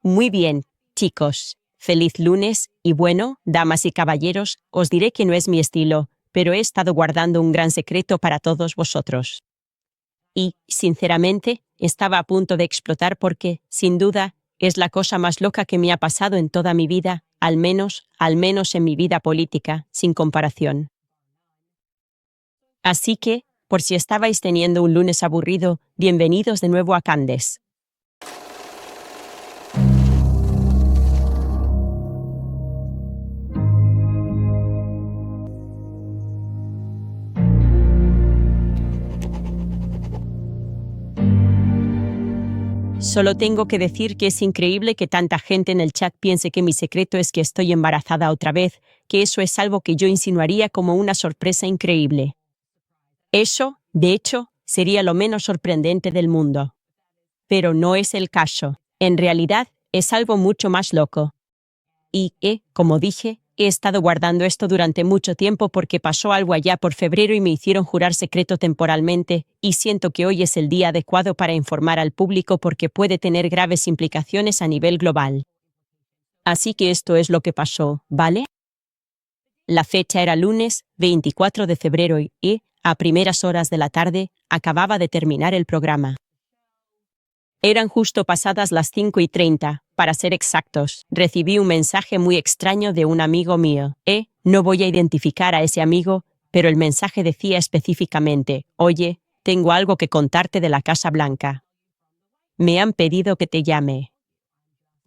Muy bien, chicos. Feliz lunes, y bueno, damas y caballeros, os diré que no es mi estilo, pero he estado guardando un gran secreto para todos vosotros. Y, sinceramente, estaba a punto de explotar porque, sin duda, es la cosa más loca que me ha pasado en toda mi vida, al menos en mi vida política, sin comparación. Así que, por si estabais teniendo un lunes aburrido, bienvenidos de nuevo a Candes. Solo tengo que decir que es increíble que tanta gente en el chat piense que mi secreto es que estoy embarazada otra vez, que eso es algo que yo insinuaría como una sorpresa increíble. Eso, de hecho, sería lo menos sorprendente del mundo. Pero no es el caso. En realidad, es algo mucho más loco. Y, como dije, he estado guardando esto durante mucho tiempo porque pasó algo allá por febrero y me hicieron jurar secreto temporalmente, y siento que hoy es el día adecuado para informar al público porque puede tener graves implicaciones a nivel global. Así que esto es lo que pasó, ¿vale? La fecha era lunes, 24 de febrero y, a primeras horas de la tarde, acababa de terminar el programa. Eran justo pasadas las 5:30, para ser exactos. Recibí un mensaje muy extraño de un amigo mío. No voy a identificar a ese amigo, pero el mensaje decía específicamente: «Oye, tengo algo que contarte de la Casa Blanca. Me han pedido que te llame.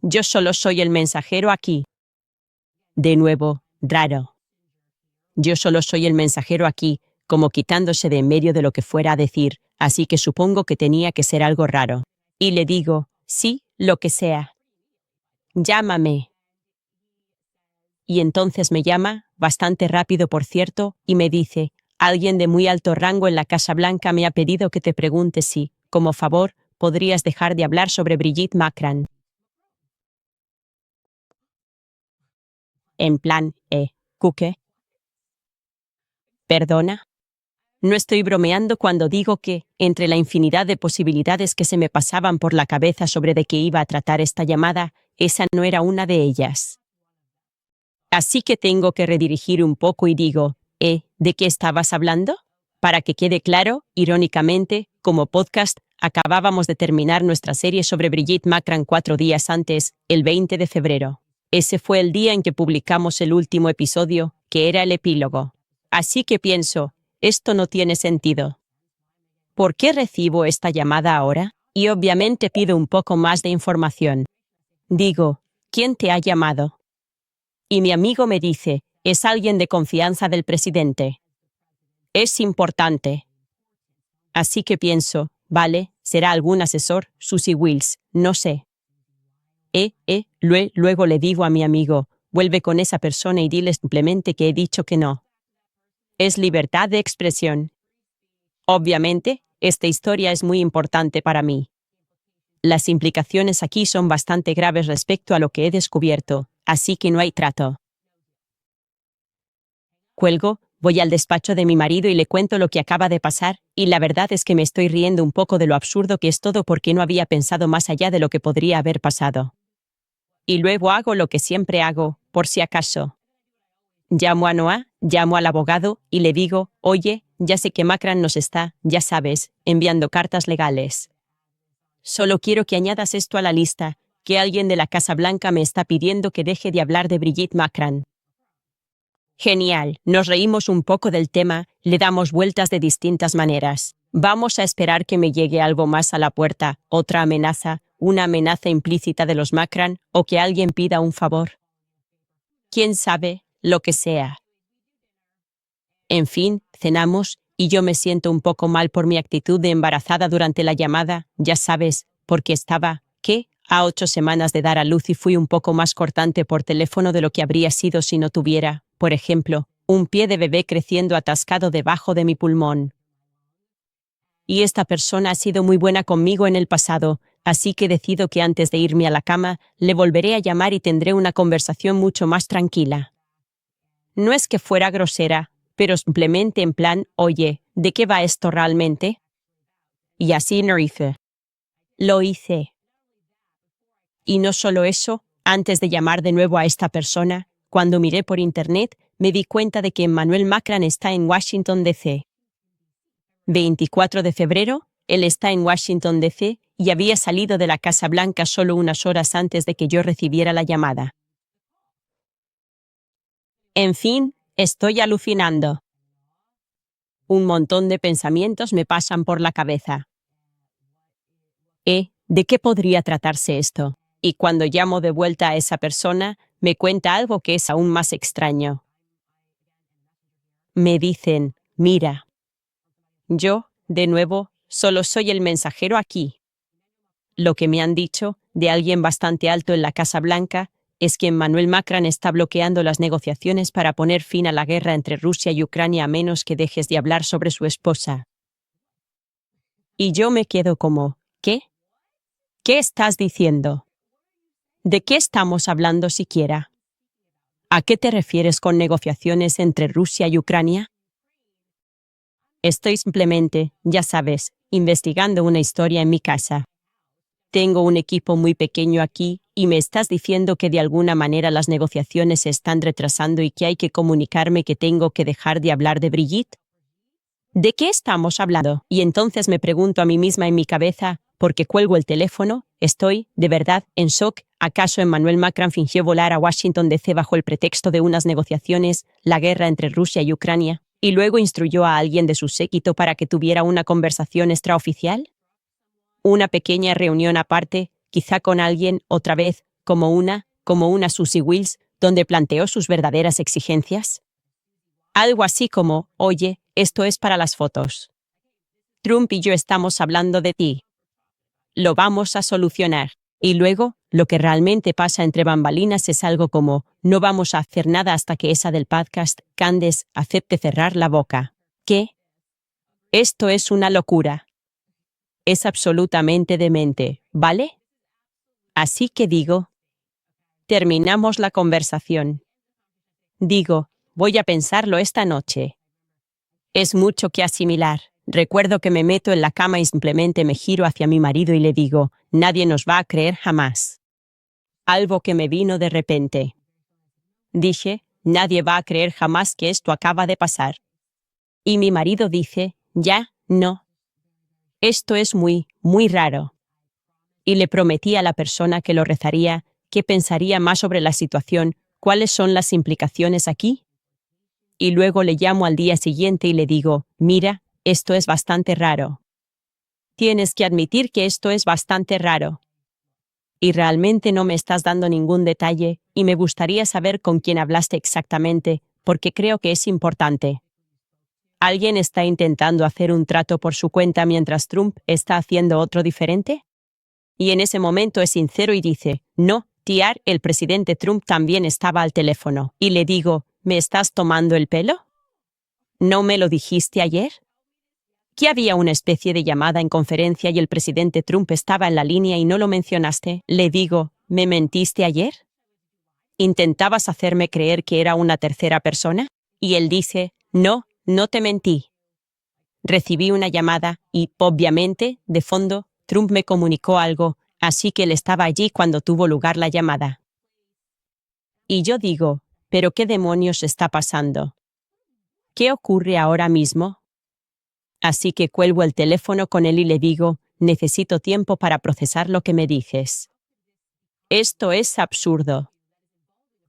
Yo solo soy el mensajero aquí». De nuevo, raro. Yo solo soy el mensajero aquí, como quitándose de en medio de lo que fuera a decir, así que supongo que tenía que ser algo raro. Y le digo: «Sí, lo que sea. Llámame». Y entonces me llama, bastante rápido por cierto, y me dice: «Alguien de muy alto rango en la Casa Blanca me ha pedido que te pregunte si, como favor, podrías dejar de hablar sobre Brigitte Macron». En plan, ¿qué? ¿Perdona? No estoy bromeando cuando digo que, entre la infinidad de posibilidades que se me pasaban por la cabeza sobre de qué iba a tratar esta llamada, esa no era una de ellas. Así que tengo que redirigir un poco y digo: ¿de qué estabas hablando? Para que quede claro, irónicamente, como podcast, acabábamos de terminar nuestra serie sobre Brigitte Macron 4 días antes, el 20 de febrero. Ese fue el día en que publicamos el último episodio, que era el epílogo. Así que pienso, esto no tiene sentido. ¿Por qué recibo esta llamada ahora? Y obviamente pido un poco más de información. Digo: ¿quién te ha llamado? Y mi amigo me dice: es alguien de confianza del presidente. Es importante. Así que pienso, vale, será algún asesor, Susie Wills, no sé. Luego le digo a mi amigo: vuelve con esa persona y dile simplemente que he dicho que no. Es libertad de expresión. Obviamente, esta historia es muy importante para mí. Las implicaciones aquí son bastante graves respecto a lo que he descubierto, así que no hay trato. Cuelgo, voy al despacho de mi marido y le cuento lo que acaba de pasar, y la verdad es que me estoy riendo un poco de lo absurdo que es todo porque no había pensado más allá de lo que podría haber pasado. Y luego hago lo que siempre hago, por si acaso. Llamo a Noah, llamo al abogado y le digo: oye, ya sé que Macron nos está, ya sabes, enviando cartas legales. Solo quiero que añadas esto a la lista, que alguien de la Casa Blanca me está pidiendo que deje de hablar de Brigitte Macron. Genial, nos reímos un poco del tema, le damos vueltas de distintas maneras. Vamos a esperar que me llegue algo más a la puerta, otra amenaza, una amenaza implícita de los Macron, o que alguien pida un favor. ¿Quién sabe? Lo que sea. En fin, cenamos, y yo me siento un poco mal por mi actitud de embarazada durante la llamada, ya sabes, porque estaba, a 8 semanas de dar a luz y fui un poco más cortante por teléfono de lo que habría sido si no tuviera, por ejemplo, un pie de bebé creciendo atascado debajo de mi pulmón. Y esta persona ha sido muy buena conmigo en el pasado, así que decido que antes de irme a la cama, le volveré a llamar y tendré una conversación mucho más tranquila. No es que fuera grosera, pero simplemente en plan: oye, ¿de qué va esto realmente? Y así no hice. Lo hice. Y no solo eso, antes de llamar de nuevo a esta persona, cuando miré por internet, me di cuenta de que Emmanuel Macron está en Washington, D.C. 24 de febrero, él está en Washington, D.C. y había salido de la Casa Blanca solo unas horas antes de que yo recibiera la llamada. En fin, estoy alucinando. Un montón de pensamientos me pasan por la cabeza. ¿De qué podría tratarse esto? Y cuando llamo de vuelta a esa persona, me cuenta algo que es aún más extraño. Me dicen, mira. Yo, de nuevo, solo soy el mensajero aquí. Lo que me han dicho, de alguien bastante alto en la Casa Blanca, es que Emmanuel Macron está bloqueando las negociaciones para poner fin a la guerra entre Rusia y Ucrania a menos que dejes de hablar sobre su esposa. Y yo me quedo como, ¿qué? ¿Qué estás diciendo? ¿De qué estamos hablando siquiera? ¿A qué te refieres con negociaciones entre Rusia y Ucrania? Estoy simplemente, ya sabes, investigando una historia en mi casa. Tengo un equipo muy pequeño aquí y me estás diciendo que de alguna manera las negociaciones se están retrasando y que hay que comunicarme que tengo que dejar de hablar de Brigitte. ¿De qué estamos hablando? Y entonces me pregunto a mí misma en mi cabeza, porque cuelgo el teléfono, estoy, de verdad, en shock. ¿Acaso Emmanuel Macron fingió volar a Washington D.C. bajo el pretexto de unas negociaciones, la guerra entre Rusia y Ucrania, y luego instruyó a alguien de su séquito para que tuviera una conversación extraoficial? Una pequeña reunión aparte, quizá con alguien, otra vez, como una Susie Wills, donde planteó sus verdaderas exigencias? Algo así como, oye, esto es para las fotos. Trump y yo estamos hablando de ti. Lo vamos a solucionar. Y luego, lo que realmente pasa entre bambalinas es algo como, no vamos a hacer nada hasta que esa del podcast, Candace, acepte cerrar la boca. ¿Qué? Esto es una locura. Es absolutamente demente, ¿vale? Así que digo, terminamos la conversación. Digo, voy a pensarlo esta noche. Es mucho que asimilar. Recuerdo que me meto en la cama y simplemente me giro hacia mi marido y le digo, nadie nos va a creer jamás. Algo que me vino de repente. Dije, nadie va a creer jamás que esto acaba de pasar. Y mi marido dice, ya, no. Esto es muy, muy raro. Y le prometí a la persona que lo rezaría, que pensaría más sobre la situación, cuáles son las implicaciones aquí. Y luego le llamo al día siguiente y le digo, mira, esto es bastante raro. Tienes que admitir que esto es bastante raro. Y realmente no me estás dando ningún detalle, y me gustaría saber con quién hablaste exactamente, porque creo que es importante. ¿Alguien está intentando hacer un trato por su cuenta mientras Trump está haciendo otro diferente? Y en ese momento es sincero y dice, no, Tiar, el presidente Trump también estaba al teléfono. Y le digo, ¿me estás tomando el pelo? ¿No me lo dijiste ayer? ¿Que había una especie de llamada en conferencia y el presidente Trump estaba en la línea y no lo mencionaste? Le digo, ¿me mentiste ayer? ¿Intentabas hacerme creer que era una tercera persona? Y él dice, no, no te mentí. Recibí una llamada y, obviamente, de fondo, Trump me comunicó algo, así que él estaba allí cuando tuvo lugar la llamada. Y yo digo, ¿pero qué demonios está pasando? ¿Qué ocurre ahora mismo? Así que cuelgo el teléfono con él y le digo, necesito tiempo para procesar lo que me dices. Esto es absurdo.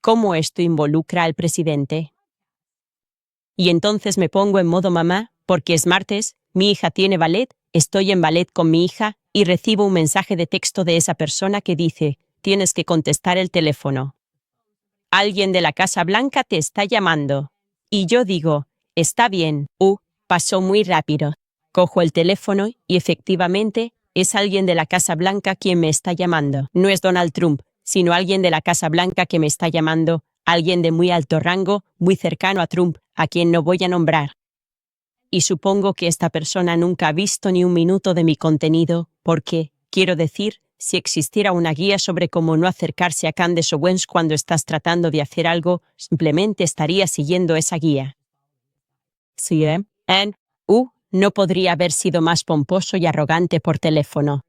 ¿Cómo esto involucra al presidente? Y entonces me pongo en modo mamá, porque es martes, mi hija tiene ballet, estoy en ballet con mi hija, y recibo un mensaje de texto de esa persona que dice, tienes que contestar el teléfono. Alguien de la Casa Blanca te está llamando. Y yo digo, está bien, pasó muy rápido. Cojo el teléfono y efectivamente es alguien de la Casa Blanca quien me está llamando. No es Donald Trump, sino alguien de la Casa Blanca que me está llamando, alguien de muy alto rango, muy cercano a Trump, a quien no voy a nombrar. Y supongo que esta persona nunca ha visto ni un minuto de mi contenido, porque, quiero decir, si existiera una guía sobre cómo no acercarse a Candace Owens cuando estás tratando de hacer algo, simplemente estaría siguiendo esa guía. Sí, no podría haber sido más pomposo y arrogante por teléfono.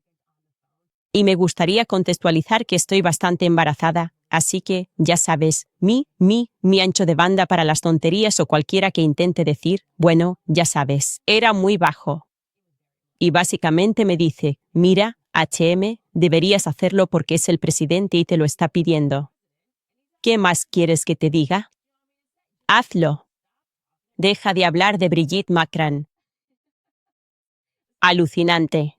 Y me gustaría contextualizar que estoy bastante embarazada, así que, ya sabes, mi ancho de banda para las tonterías o cualquiera que intente decir, bueno, ya sabes, era muy bajo. Y básicamente me dice, mira, deberías hacerlo porque es el presidente y te lo está pidiendo. ¿Qué más quieres que te diga? Hazlo. Deja de hablar de Brigitte Macron. Alucinante.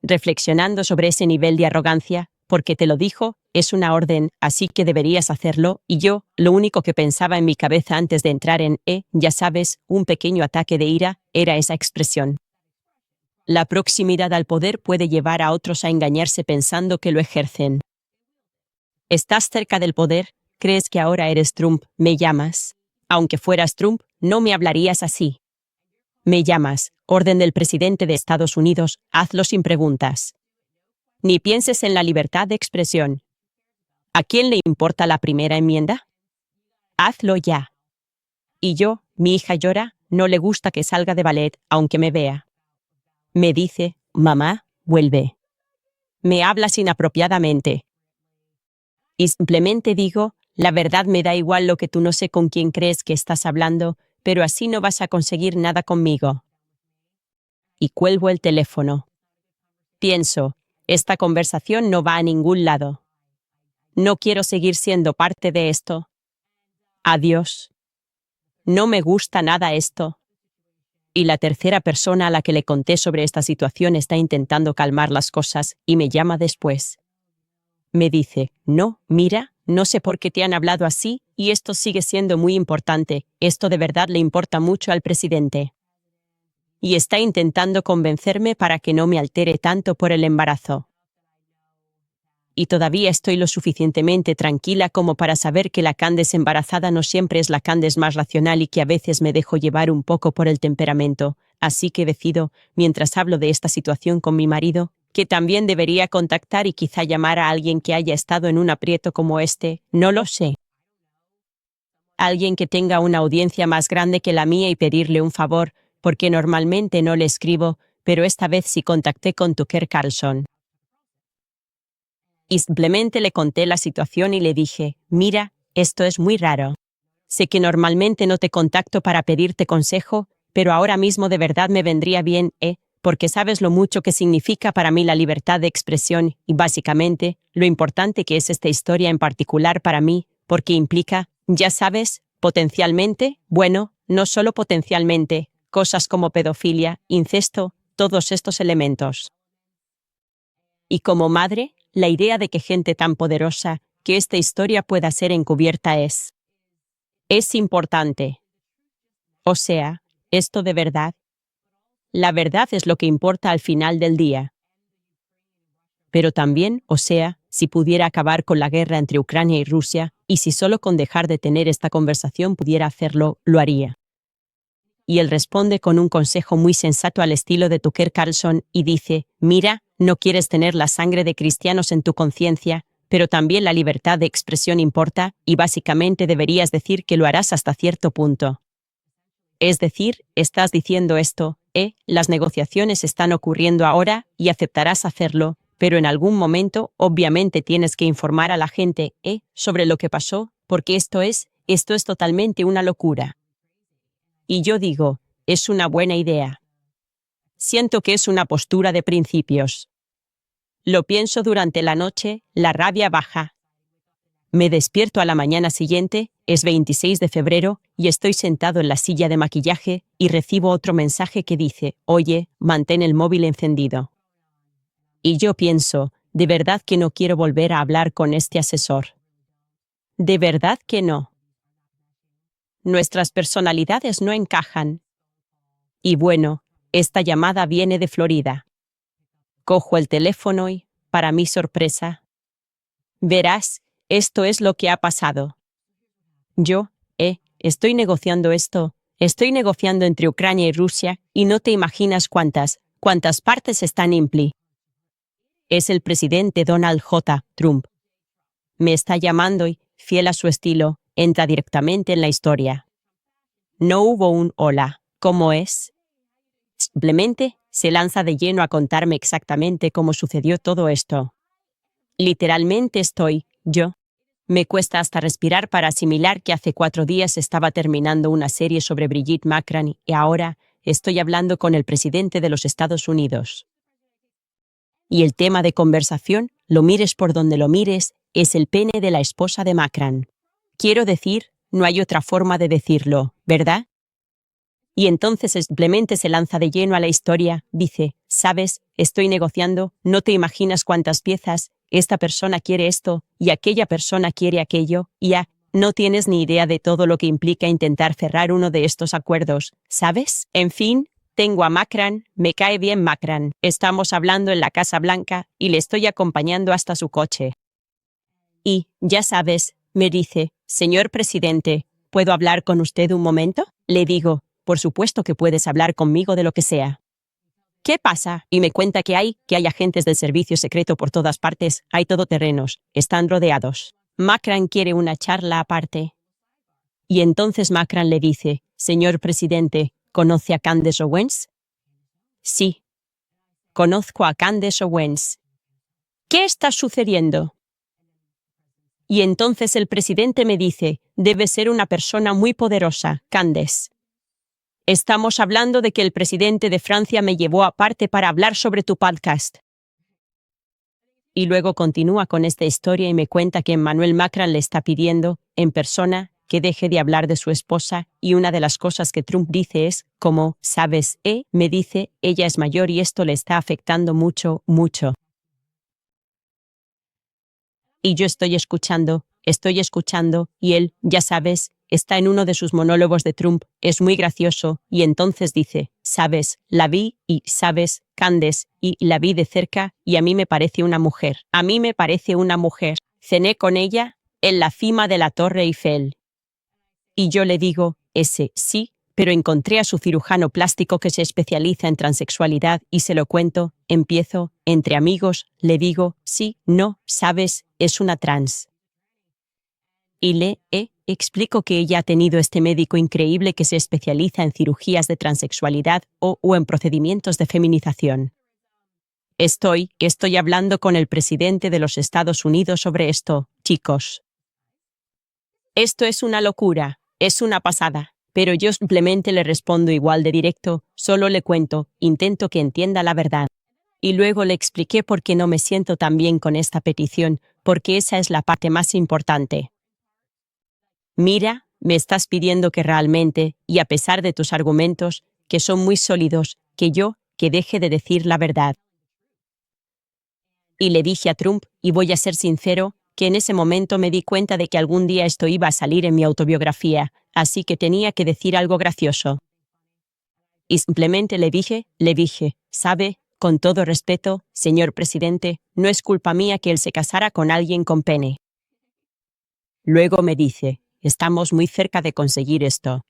Reflexionando sobre ese nivel de arrogancia, porque te lo dijo, es una orden, así que deberías hacerlo, y yo, lo único que pensaba en mi cabeza antes de entrar en, ya sabes, un pequeño ataque de ira, era esa expresión. La proximidad al poder puede llevar a otros a engañarse pensando que lo ejercen. Estás cerca del poder, crees que ahora eres Trump, me llamas. Aunque fueras Trump, no me hablarías así. Me llamas, orden del presidente de Estados Unidos, hazlo sin preguntas. Ni pienses en la libertad de expresión. ¿A quién le importa la primera enmienda? Hazlo ya. Y yo, mi hija llora, no le gusta que salga de ballet, aunque me vea. Me dice, mamá, vuelve. Me hablas inapropiadamente. Y simplemente digo, la verdad me da igual lo que tú no sé con quién crees que estás hablando, pero así no vas a conseguir nada conmigo. Y cuelgo el teléfono. Pienso, esta conversación no va a ningún lado. No quiero seguir siendo parte de esto. Adiós. No me gusta nada esto. Y la tercera persona a la que le conté sobre esta situación está intentando calmar las cosas y me llama después. Me dice, no, mira, no sé por qué te han hablado así y esto sigue siendo muy importante, esto de verdad le importa mucho al presidente. Y está intentando convencerme para que no me altere tanto por el embarazo. Y todavía estoy lo suficientemente tranquila como para saber que la Candace embarazada no siempre es la Candace más racional y que a veces me dejo llevar un poco por el temperamento, así que decido, mientras hablo de esta situación con mi marido, que también debería contactar y quizá llamar a alguien que haya estado en un aprieto como este, no lo sé. Alguien que tenga una audiencia más grande que la mía y pedirle un favor, porque normalmente no le escribo, pero esta vez sí contacté con Tucker Carlson. Y simplemente le conté la situación y le dije, mira, esto es muy raro. Sé que normalmente no te contacto para pedirte consejo, pero ahora mismo de verdad me vendría bien, porque sabes lo mucho que significa para mí la libertad de expresión y básicamente lo importante que es esta historia en particular para mí, porque implica, ya sabes, potencialmente, bueno, no solo potencialmente, cosas como pedofilia, incesto, todos estos elementos. Y como madre, la idea de que gente tan poderosa, que esta historia pueda ser encubierta es importante. O sea, esto de verdad. La verdad es lo que importa al final del día. Pero también, o sea, si pudiera acabar con la guerra entre Ucrania y Rusia, y si solo con dejar de tener esta conversación pudiera hacerlo, lo haría. Y él responde con un consejo muy sensato al estilo de Tucker Carlson y dice, mira, no quieres tener la sangre de cristianos en tu conciencia, pero también la libertad de expresión importa, y básicamente deberías decir que lo harás hasta cierto punto. Es decir, estás diciendo esto, las negociaciones están ocurriendo ahora y aceptarás hacerlo, pero en algún momento obviamente tienes que informar a la gente, sobre lo que pasó, porque esto es totalmente una locura. Y yo digo, es una buena idea. Siento que es una postura de principios. Lo pienso durante la noche, la rabia baja. Me despierto a la mañana siguiente, es 26 de febrero, y estoy sentado en la silla de maquillaje y recibo otro mensaje que dice, oye, mantén el móvil encendido. Y yo pienso, de verdad que no quiero volver a hablar con este asesor. De verdad que no. Nuestras personalidades no encajan. Y bueno, esta llamada viene de Florida. Cojo el teléfono y, para mi sorpresa, verás, esto es lo que ha pasado. Yo, estoy negociando esto, estoy negociando entre Ucrania y Rusia y no te imaginas cuántas partes están impli. Es el presidente Donald J. Trump. Me está llamando y, fiel a su estilo, entra directamente en la historia. No hubo un hola, ¿cómo es? Simplemente, se lanza de lleno a contarme exactamente cómo sucedió todo esto. Literalmente me cuesta hasta respirar para asimilar que hace 4 días estaba terminando una serie sobre Brigitte Macron y ahora estoy hablando con el presidente de los Estados Unidos. Y el tema de conversación, lo mires por donde lo mires, es el pene de la esposa de Macron. Quiero decir, no hay otra forma de decirlo, ¿verdad? Y entonces simplemente se lanza de lleno a la historia, dice, ¿sabes? Estoy negociando, no te imaginas cuántas piezas, esta persona quiere esto, y aquella persona quiere aquello, y no tienes ni idea de todo lo que implica intentar cerrar uno de estos acuerdos, ¿sabes? En fin, tengo a Macron, me cae bien Macron, estamos hablando en la Casa Blanca, y le estoy acompañando hasta su coche. Y, ya sabes, me dice, señor presidente, ¿puedo hablar con usted un momento? Le digo, por supuesto que puedes hablar conmigo de lo que sea. ¿Qué pasa? Y me cuenta que hay agentes del servicio secreto por todas partes, hay todoterrenos, están rodeados. Macron quiere una charla aparte. Y entonces Macron le dice, señor presidente, ¿conoce a Candace Owens? Sí. Conozco a Candace Owens. ¿Qué está sucediendo? Y entonces el presidente me dice, debe ser una persona muy poderosa, Candace. Estamos hablando de que el presidente de Francia me llevó aparte para hablar sobre tu podcast. Y luego continúa con esta historia y me cuenta que Emmanuel Macron le está pidiendo, en persona, que deje de hablar de su esposa, y una de las cosas que Trump dice es, como, ¿sabes? Me dice, ella es mayor y esto le está afectando mucho, mucho. Y yo estoy escuchando, y él, ya sabes, está en uno de sus monólogos de Trump, es muy gracioso, y entonces dice, sabes, la vi, y sabes, Candace, y la vi de cerca, y a mí me parece una mujer. Cené con ella, en la cima de la Torre Eiffel. Y yo le digo, sí, pero encontré a su cirujano plástico que se especializa en transexualidad y se lo cuento, empiezo, entre amigos, le digo, sí, no, sabes, es una trans. Y le explico que ella ha tenido este médico increíble que se especializa en cirugías de transexualidad o en procedimientos de feminización. Estoy hablando con el presidente de los Estados Unidos sobre esto, chicos. Esto es una locura, es una pasada, pero yo simplemente le respondo igual de directo, solo le cuento, intento que entienda la verdad. Y luego le expliqué por qué no me siento tan bien con esta petición, porque esa es la parte más importante. Mira, me estás pidiendo que realmente, y a pesar de tus argumentos, que son muy sólidos, que deje de decir la verdad. Y le dije a Trump, y voy a ser sincero, que en ese momento me di cuenta de que algún día esto iba a salir en mi autobiografía, así que tenía que decir algo gracioso. Y simplemente le dije, ¿sabe? Con todo respeto, señor presidente, no es culpa mía que él se casara con alguien con pene. Luego me dice, estamos muy cerca de conseguir esto.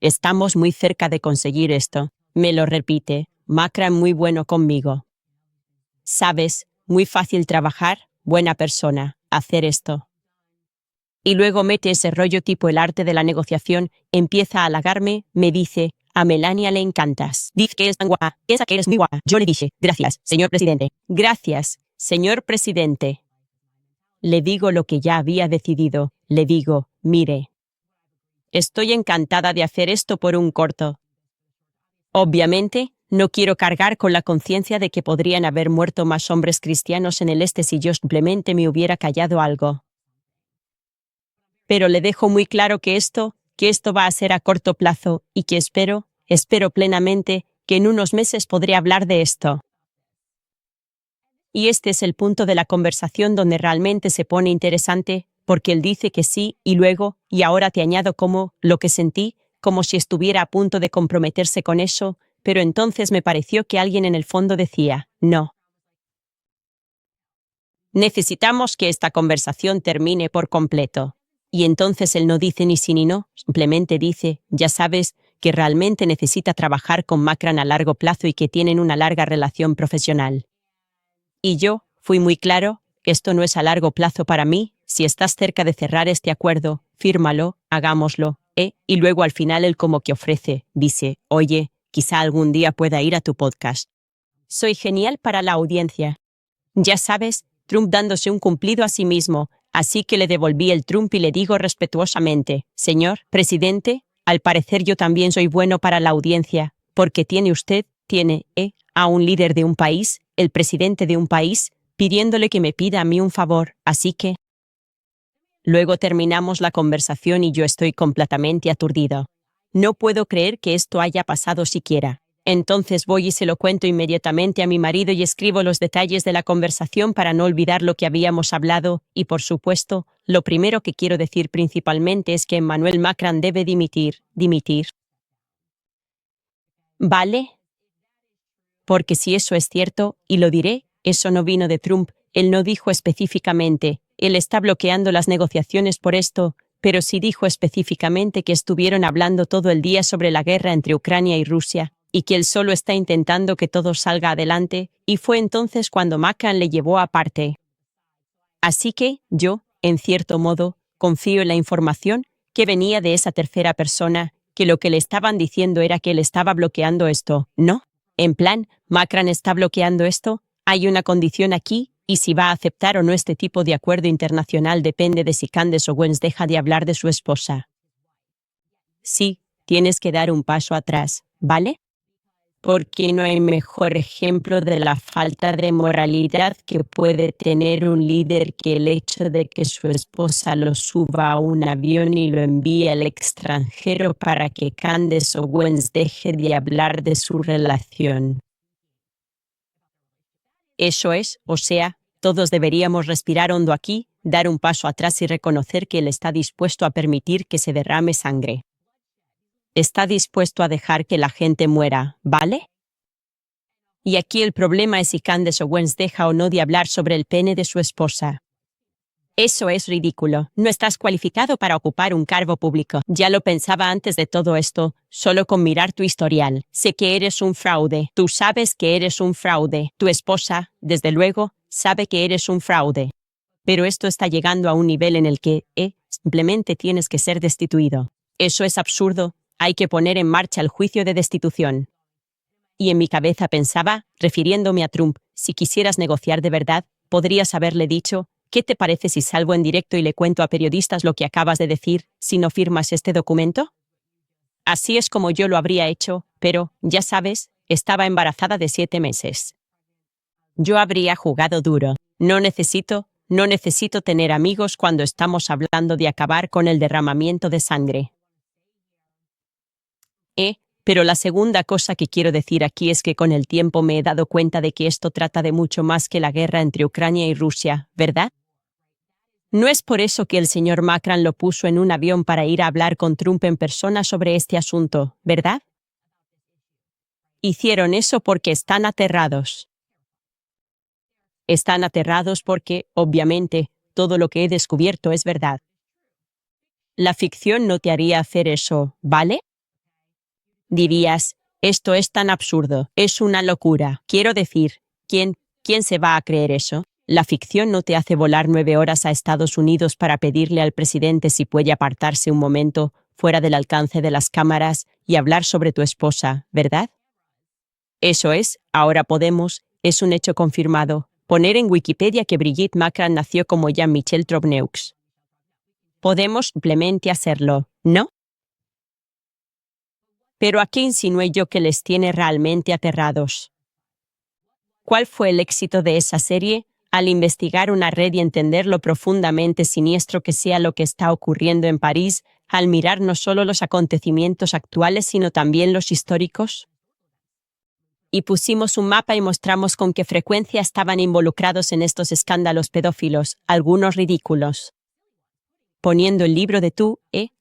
Me lo repite, Macron muy bueno conmigo. Sabes, muy fácil trabajar, buena persona, hacer esto. Y luego mete ese rollo tipo el arte de la negociación, empieza a halagarme, me dice, a Melania le encantas. Dice que eres tan guapa, piensa que eres muy guapa. Yo le dije, gracias, señor presidente. Gracias, señor presidente. Le digo lo que ya había decidido, le digo, mire. Estoy encantada de hacer esto por un corto. Obviamente, no quiero cargar con la conciencia de que podrían haber muerto más hombres cristianos en el este si yo simplemente me hubiera callado algo. Pero le dejo muy claro que esto va a ser a corto plazo y que espero plenamente que en unos meses podré hablar de esto. Y este es el punto de la conversación donde realmente se pone interesante, porque él dice que sí y luego, y ahora te añado como, lo que sentí, como si estuviera a punto de comprometerse con eso, pero entonces me pareció que alguien en el fondo decía, no. Necesitamos que esta conversación termine por completo. Y entonces él no dice ni sí ni no, simplemente dice, ya sabes, que realmente necesita trabajar con Macron a largo plazo y que tienen una larga relación profesional. Y yo, fui muy claro, esto no es a largo plazo para mí, si estás cerca de cerrar este acuerdo, fírmalo, hagámoslo, y luego al final él como que ofrece, dice, oye, quizá algún día pueda ir a tu podcast. Soy genial para la audiencia. Ya sabes, Trump dándose un cumplido a sí mismo, así que le devolví el Trump y le digo respetuosamente, señor presidente, al parecer yo también soy bueno para la audiencia, porque tiene a un líder de un país, el presidente de un país, pidiéndole que me pida a mí un favor, así que... Luego terminamos la conversación y yo estoy completamente aturdido. No puedo creer que esto haya pasado siquiera. Entonces voy y se lo cuento inmediatamente a mi marido y escribo los detalles de la conversación para no olvidar lo que habíamos hablado y, por supuesto, lo primero que quiero decir principalmente es que Emmanuel Macron debe dimitir. ¿Vale? Porque si eso es cierto, y lo diré, eso no vino de Trump, él no dijo específicamente, él está bloqueando las negociaciones por esto, pero sí dijo específicamente que estuvieron hablando todo el día sobre la guerra entre Ucrania y Rusia, y que él solo está intentando que todo salga adelante, y fue entonces cuando Macron le llevó aparte. Así que, yo, en cierto modo, confío en la información que venía de esa tercera persona, que lo que le estaban diciendo era que él estaba bloqueando esto, ¿no? En plan, Macron está bloqueando esto, hay una condición aquí, y si va a aceptar o no este tipo de acuerdo internacional depende de si Candace Owens deja de hablar de su esposa. Sí, tienes que dar un paso atrás, ¿vale? Porque no hay mejor ejemplo de la falta de moralidad que puede tener un líder que el hecho de que su esposa lo suba a un avión y lo envíe al extranjero para que Candace Owens deje de hablar de su relación. Eso es, o sea, todos deberíamos respirar hondo aquí, dar un paso atrás y reconocer que él está dispuesto a permitir que se derrame sangre. Está dispuesto a dejar que la gente muera, ¿vale? Y aquí el problema es si Candace Owens deja o no de hablar sobre el pene de su esposa. Eso es ridículo. No estás cualificado para ocupar un cargo público. Ya lo pensaba antes de todo esto, solo con mirar tu historial. Sé que eres un fraude. Tú sabes que eres un fraude. Tu esposa, desde luego, sabe que eres un fraude. Pero esto está llegando a un nivel en el que, simplemente tienes que ser destituido. Eso es absurdo. Hay que poner en marcha el juicio de destitución. Y en mi cabeza pensaba, refiriéndome a Trump, si quisieras negociar de verdad, podrías haberle dicho, ¿qué te parece si salgo en directo y le cuento a periodistas lo que acabas de decir, si no firmas este documento? Así es como yo lo habría hecho, pero, ya sabes, estaba embarazada de 7 meses. Yo habría jugado duro. No necesito tener amigos cuando estamos hablando de acabar con el derramamiento de sangre. Pero la segunda cosa que quiero decir aquí es que con el tiempo me he dado cuenta de que esto trata de mucho más que la guerra entre Ucrania y Rusia, ¿verdad? No es por eso que el señor Macron lo puso en un avión para ir a hablar con Trump en persona sobre este asunto, ¿verdad? Hicieron eso porque están aterrados. Están aterrados porque, obviamente, todo lo que he descubierto es verdad. La ficción no te haría hacer eso, ¿vale? Dirías, esto es tan absurdo, es una locura. Quiero decir, ¿quién se va a creer eso? La ficción no te hace volar 9 horas a Estados Unidos para pedirle al presidente si puede apartarse un momento, fuera del alcance de las cámaras, y hablar sobre tu esposa, ¿verdad? Eso es, ahora podemos, es un hecho confirmado, poner en Wikipedia que Brigitte Macron nació como Jean-Michel Trobneux. Podemos simplemente hacerlo, ¿no? Pero ¿a qué insinué yo que les tiene realmente aterrados? ¿Cuál fue el éxito de esa serie? Al investigar una red y entender lo profundamente siniestro que sea lo que está ocurriendo en París, al mirar no solo los acontecimientos actuales sino también los históricos. Y pusimos un mapa y mostramos con qué frecuencia estaban involucrados en estos escándalos pedófilos, algunos ridículos. Poniendo el libro de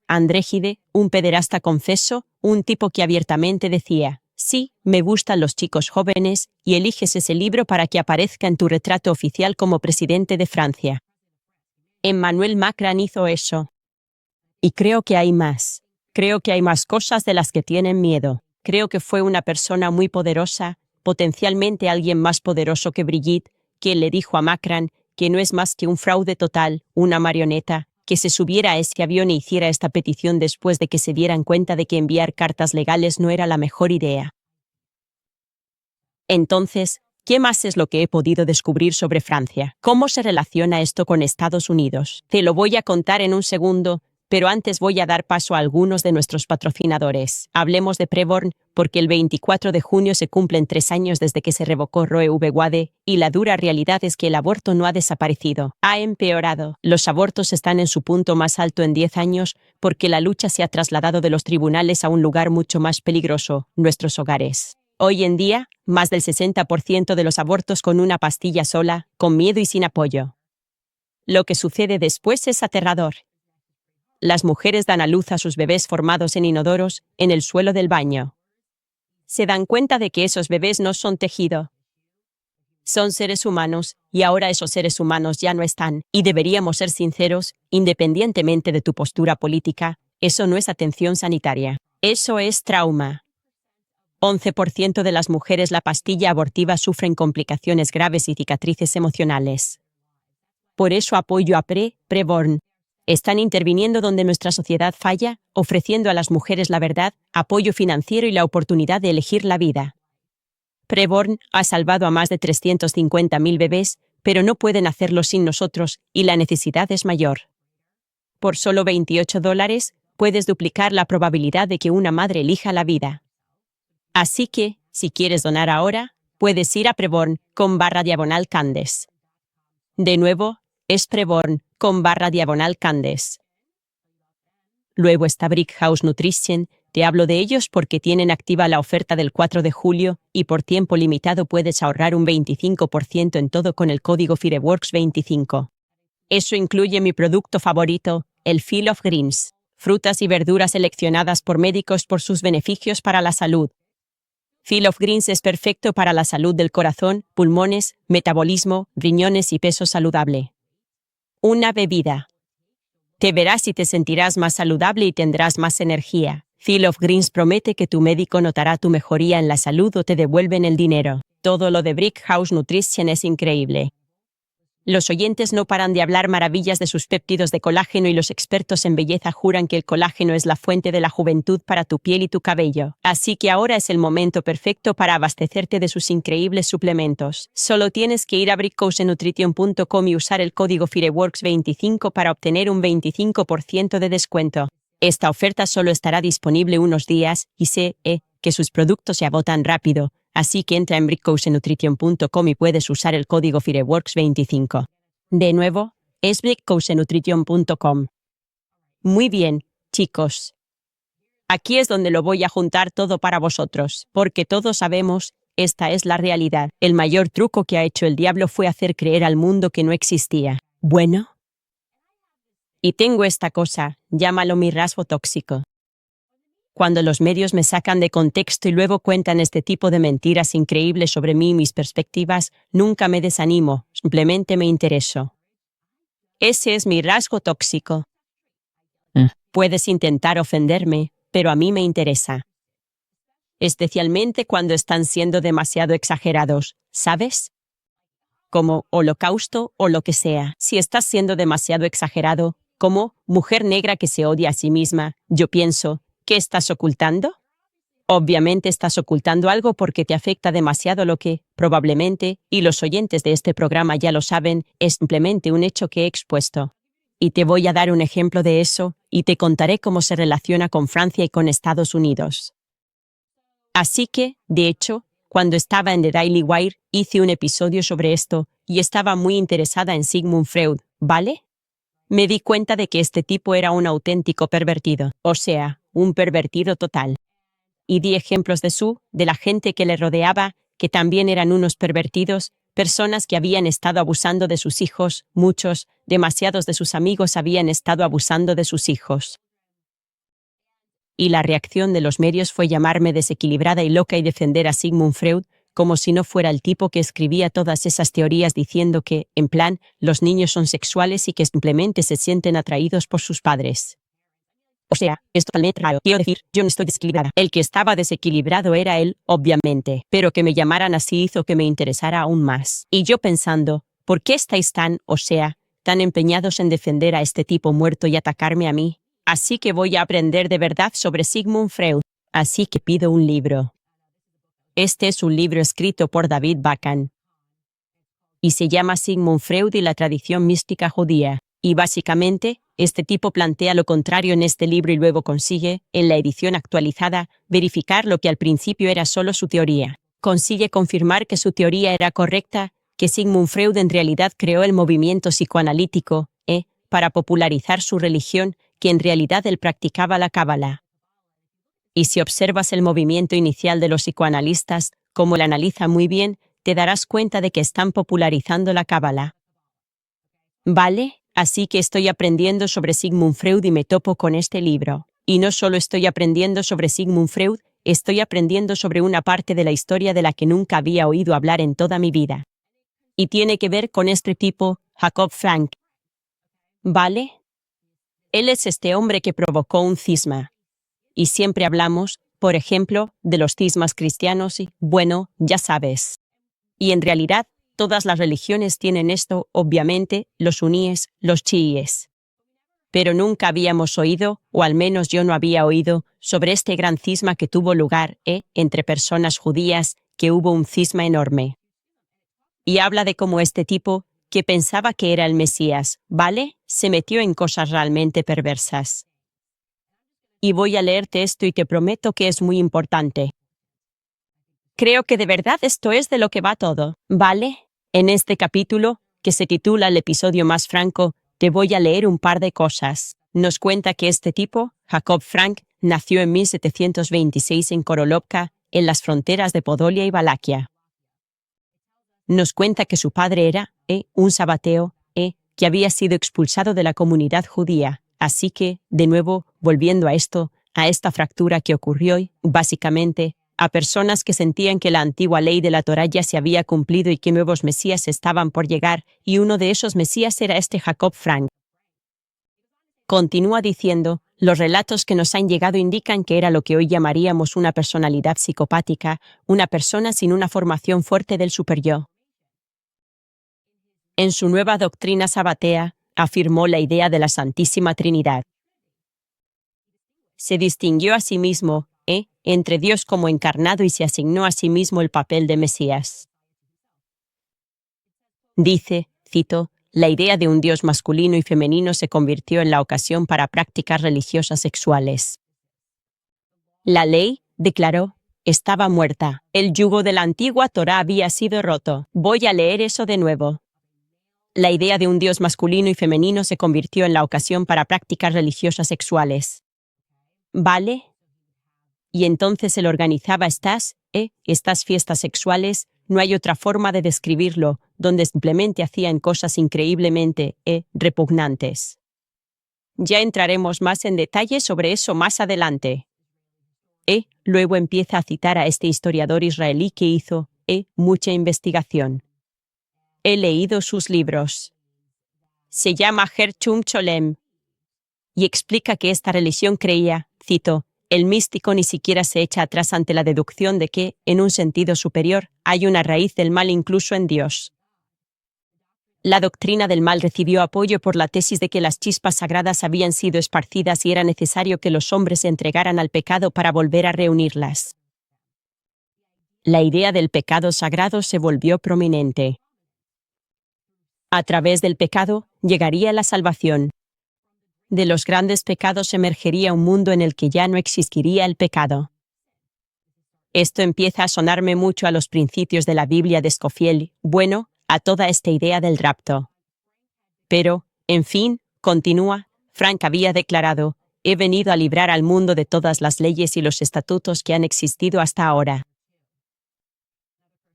André Gide, un pederasta confeso, un tipo que abiertamente decía, sí, me gustan los chicos jóvenes, y eliges ese libro para que aparezca en tu retrato oficial como presidente de Francia. Emmanuel Macron hizo eso. Y creo que hay más. Creo que hay más cosas de las que tienen miedo. Creo que fue una persona muy poderosa, potencialmente alguien más poderoso que Brigitte, quien le dijo a Macron que no es más que un fraude total, una marioneta, que se subiera a ese avión e hiciera esta petición después de que se dieran cuenta de que enviar cartas legales no era la mejor idea. Entonces, ¿qué más es lo que he podido descubrir sobre Francia? ¿Cómo se relaciona esto con Estados Unidos? Te lo voy a contar en un segundo, pero antes voy a dar paso a algunos de nuestros patrocinadores. Hablemos de Preborn, porque el 24 de junio se cumplen 3 años desde que se revocó Roe v. Wade, y la dura realidad es que el aborto no ha desaparecido, ha empeorado. Los abortos están en su punto más alto en 10 años, porque la lucha se ha trasladado de los tribunales a un lugar mucho más peligroso, nuestros hogares. Hoy en día, más del 60% de los abortos con una pastilla sola, con miedo y sin apoyo. Lo que sucede después es aterrador. Las mujeres dan a luz a sus bebés formados en inodoros, en el suelo del baño. Se dan cuenta de que esos bebés no son tejido. Son seres humanos, y ahora esos seres humanos ya no están, y deberíamos ser sinceros, independientemente de tu postura política, eso no es atención sanitaria. Eso es trauma. 11% de las mujeres la pastilla abortiva sufren complicaciones graves y cicatrices emocionales. Por eso apoyo a Preborn. Están interviniendo donde nuestra sociedad falla, ofreciendo a las mujeres la verdad, apoyo financiero y la oportunidad de elegir la vida. Preborn ha salvado a más de 350.000 bebés, pero no pueden hacerlo sin nosotros, y la necesidad es mayor. Por solo $28, puedes duplicar la probabilidad de que una madre elija la vida. Así que, si quieres donar ahora, puedes ir a Preborn.com/Candes. De nuevo, es Preborn.com/Candes. Luego está Brickhouse Nutrition. Te hablo de ellos porque tienen activa la oferta del 4 de julio y por tiempo limitado puedes ahorrar un 25% en todo con el código FIREWORKS25. Eso incluye mi producto favorito, el Field of Greens, frutas y verduras seleccionadas por médicos por sus beneficios para la salud. Field of Greens es perfecto para la salud del corazón, pulmones, metabolismo, riñones y peso saludable. Una bebida. Te verás y te sentirás más saludable y tendrás más energía. Field of Greens promete que tu médico notará tu mejoría en la salud o te devuelven el dinero. Todo lo de Brickhouse Nutrition es increíble. Los oyentes no paran de hablar maravillas de sus péptidos de colágeno y los expertos en belleza juran que el colágeno es la fuente de la juventud para tu piel y tu cabello. Así que ahora es el momento perfecto para abastecerte de sus increíbles suplementos. Solo tienes que ir a brickhousenutrition.com y usar el código FIREWORKS25 para obtener un 25% de descuento. Esta oferta solo estará disponible unos días y sé que sus productos se agotan rápido. Así que entra en brickhousenutrition.com y puedes usar el código FIREWORKS25. De nuevo, es brickhousenutrition.com. Muy bien, chicos. Aquí es donde lo voy a juntar todo para vosotros, porque todos sabemos, esta es la realidad. El mayor truco que ha hecho el diablo fue hacer creer al mundo que no existía. Bueno. Y tengo esta cosa, llámalo mi rasgo tóxico. Cuando los medios me sacan de contexto y luego cuentan este tipo de mentiras increíbles sobre mí y mis perspectivas, nunca me desanimo, simplemente me intereso. Ese es mi rasgo tóxico. Puedes intentar ofenderme, pero a mí me interesa. Especialmente cuando están siendo demasiado exagerados, ¿sabes? Como Holocausto o lo que sea. Si estás siendo demasiado exagerado, como mujer negra que se odia a sí misma, yo pienso, ¿qué estás ocultando? Obviamente estás ocultando algo porque te afecta demasiado lo que, probablemente, y los oyentes de este programa ya lo saben, es simplemente un hecho que he expuesto. Y te voy a dar un ejemplo de eso, y te contaré cómo se relaciona con Francia y con Estados Unidos. Así que, de hecho, cuando estaba en The Daily Wire, hice un episodio sobre esto, y estaba muy interesada en Sigmund Freud, ¿vale? Me di cuenta de que este tipo era un auténtico pervertido, o sea, un pervertido total. Y di ejemplos de la gente que le rodeaba, que también eran unos pervertidos, personas que habían estado abusando de sus hijos, muchos, demasiados de sus amigos habían estado abusando de sus hijos. Y la reacción de los medios fue llamarme desequilibrada y loca y defender a Sigmund Freud, como si no fuera el tipo que escribía todas esas teorías diciendo que, en plan, los niños son sexuales y que simplemente se sienten atraídos por sus padres. O sea, es totalmente raro. Quiero decir, yo no estoy desequilibrada. El que estaba desequilibrado era él, obviamente, pero que me llamaran así hizo que me interesara aún más. Y yo pensando, ¿por qué estáis tan empeñados en defender a este tipo muerto y atacarme a mí? Así que voy a aprender de verdad sobre Sigmund Freud. Así que pido un libro. Este es un libro escrito por David Bakan y se llama Sigmund Freud y la tradición mística judía. Y básicamente, este tipo plantea lo contrario en este libro y luego consigue, en la edición actualizada, verificar lo que al principio era solo su teoría. Consigue confirmar que su teoría era correcta, que Sigmund Freud en realidad creó el movimiento psicoanalítico, para popularizar su religión, que en realidad él practicaba la cábala. Y si observas el movimiento inicial de los psicoanalistas, como él analiza muy bien, te darás cuenta de que están popularizando la cábala. ¿Vale? Así que estoy aprendiendo sobre Sigmund Freud y me topo con este libro. Y no solo estoy aprendiendo sobre Sigmund Freud, estoy aprendiendo sobre una parte de la historia de la que nunca había oído hablar en toda mi vida. Y tiene que ver con este tipo, Jacob Frank. ¿Vale? Él es este hombre que provocó un cisma. Y siempre hablamos, por ejemplo, de los cismas cristianos y, bueno, ya sabes. Y en realidad, todas las religiones tienen esto, obviamente, los suníes, los chiíes. Pero nunca habíamos oído, o al menos yo no había oído, sobre este gran cisma que tuvo lugar, entre personas judías, que hubo un cisma enorme. Y habla de cómo este tipo, que pensaba que era el Mesías, ¿vale?, se metió en cosas realmente perversas. Y voy a leerte esto y te prometo que es muy importante. Creo que de verdad esto es de lo que va todo, ¿vale? En este capítulo, que se titula El episodio más franco, te voy a leer un par de cosas. Nos cuenta que este tipo, Jacob Frank, nació en 1726 en Korolovka, en las fronteras de Podolia y Valaquia. Nos cuenta que su padre era, un sabateo, que había sido expulsado de la comunidad judía. Así que, de nuevo, volviendo a esto, a esta fractura que ocurrió y, básicamente, a personas que sentían que la antigua ley de la Torá ya se había cumplido y que nuevos mesías estaban por llegar, y uno de esos mesías era este Jacob Frank. Continúa diciendo, los relatos que nos han llegado indican que era lo que hoy llamaríamos una personalidad psicopática, una persona sin una formación fuerte del superyo. En su nueva doctrina sabatea, afirmó la idea de la Santísima Trinidad. Se distinguió a sí mismo, entre Dios como encarnado y se asignó a sí mismo el papel de Mesías. Dice, cito, la idea de un Dios masculino y femenino se convirtió en la ocasión para prácticas religiosas sexuales. La ley, declaró, estaba muerta. El yugo de la antigua Torá había sido roto. Voy a leer eso de nuevo. La idea de un Dios masculino y femenino se convirtió en la ocasión para prácticas religiosas sexuales. ¿Vale? Y entonces él organizaba estas fiestas sexuales, no hay otra forma de describirlo, donde simplemente hacían cosas increíblemente, repugnantes. Ya entraremos más en detalle sobre eso más adelante. Luego empieza a citar a este historiador israelí que hizo, mucha investigación. He leído sus libros. Se llama Herchum Cholem. Y explica que esta religión creía, cito, el místico ni siquiera se echa atrás ante la deducción de que, en un sentido superior, hay una raíz del mal incluso en Dios. La doctrina del mal recibió apoyo por la tesis de que las chispas sagradas habían sido esparcidas y era necesario que los hombres se entregaran al pecado para volver a reunirlas. La idea del pecado sagrado se volvió prominente. A través del pecado, llegaría la salvación. De los grandes pecados emergería un mundo en el que ya no existiría el pecado. Esto empieza a sonarme mucho a los principios de la Biblia de Scofield, bueno, a toda esta idea del rapto. Pero, en fin, continúa, Frank había declarado, he venido a librar al mundo de todas las leyes y los estatutos que han existido hasta ahora.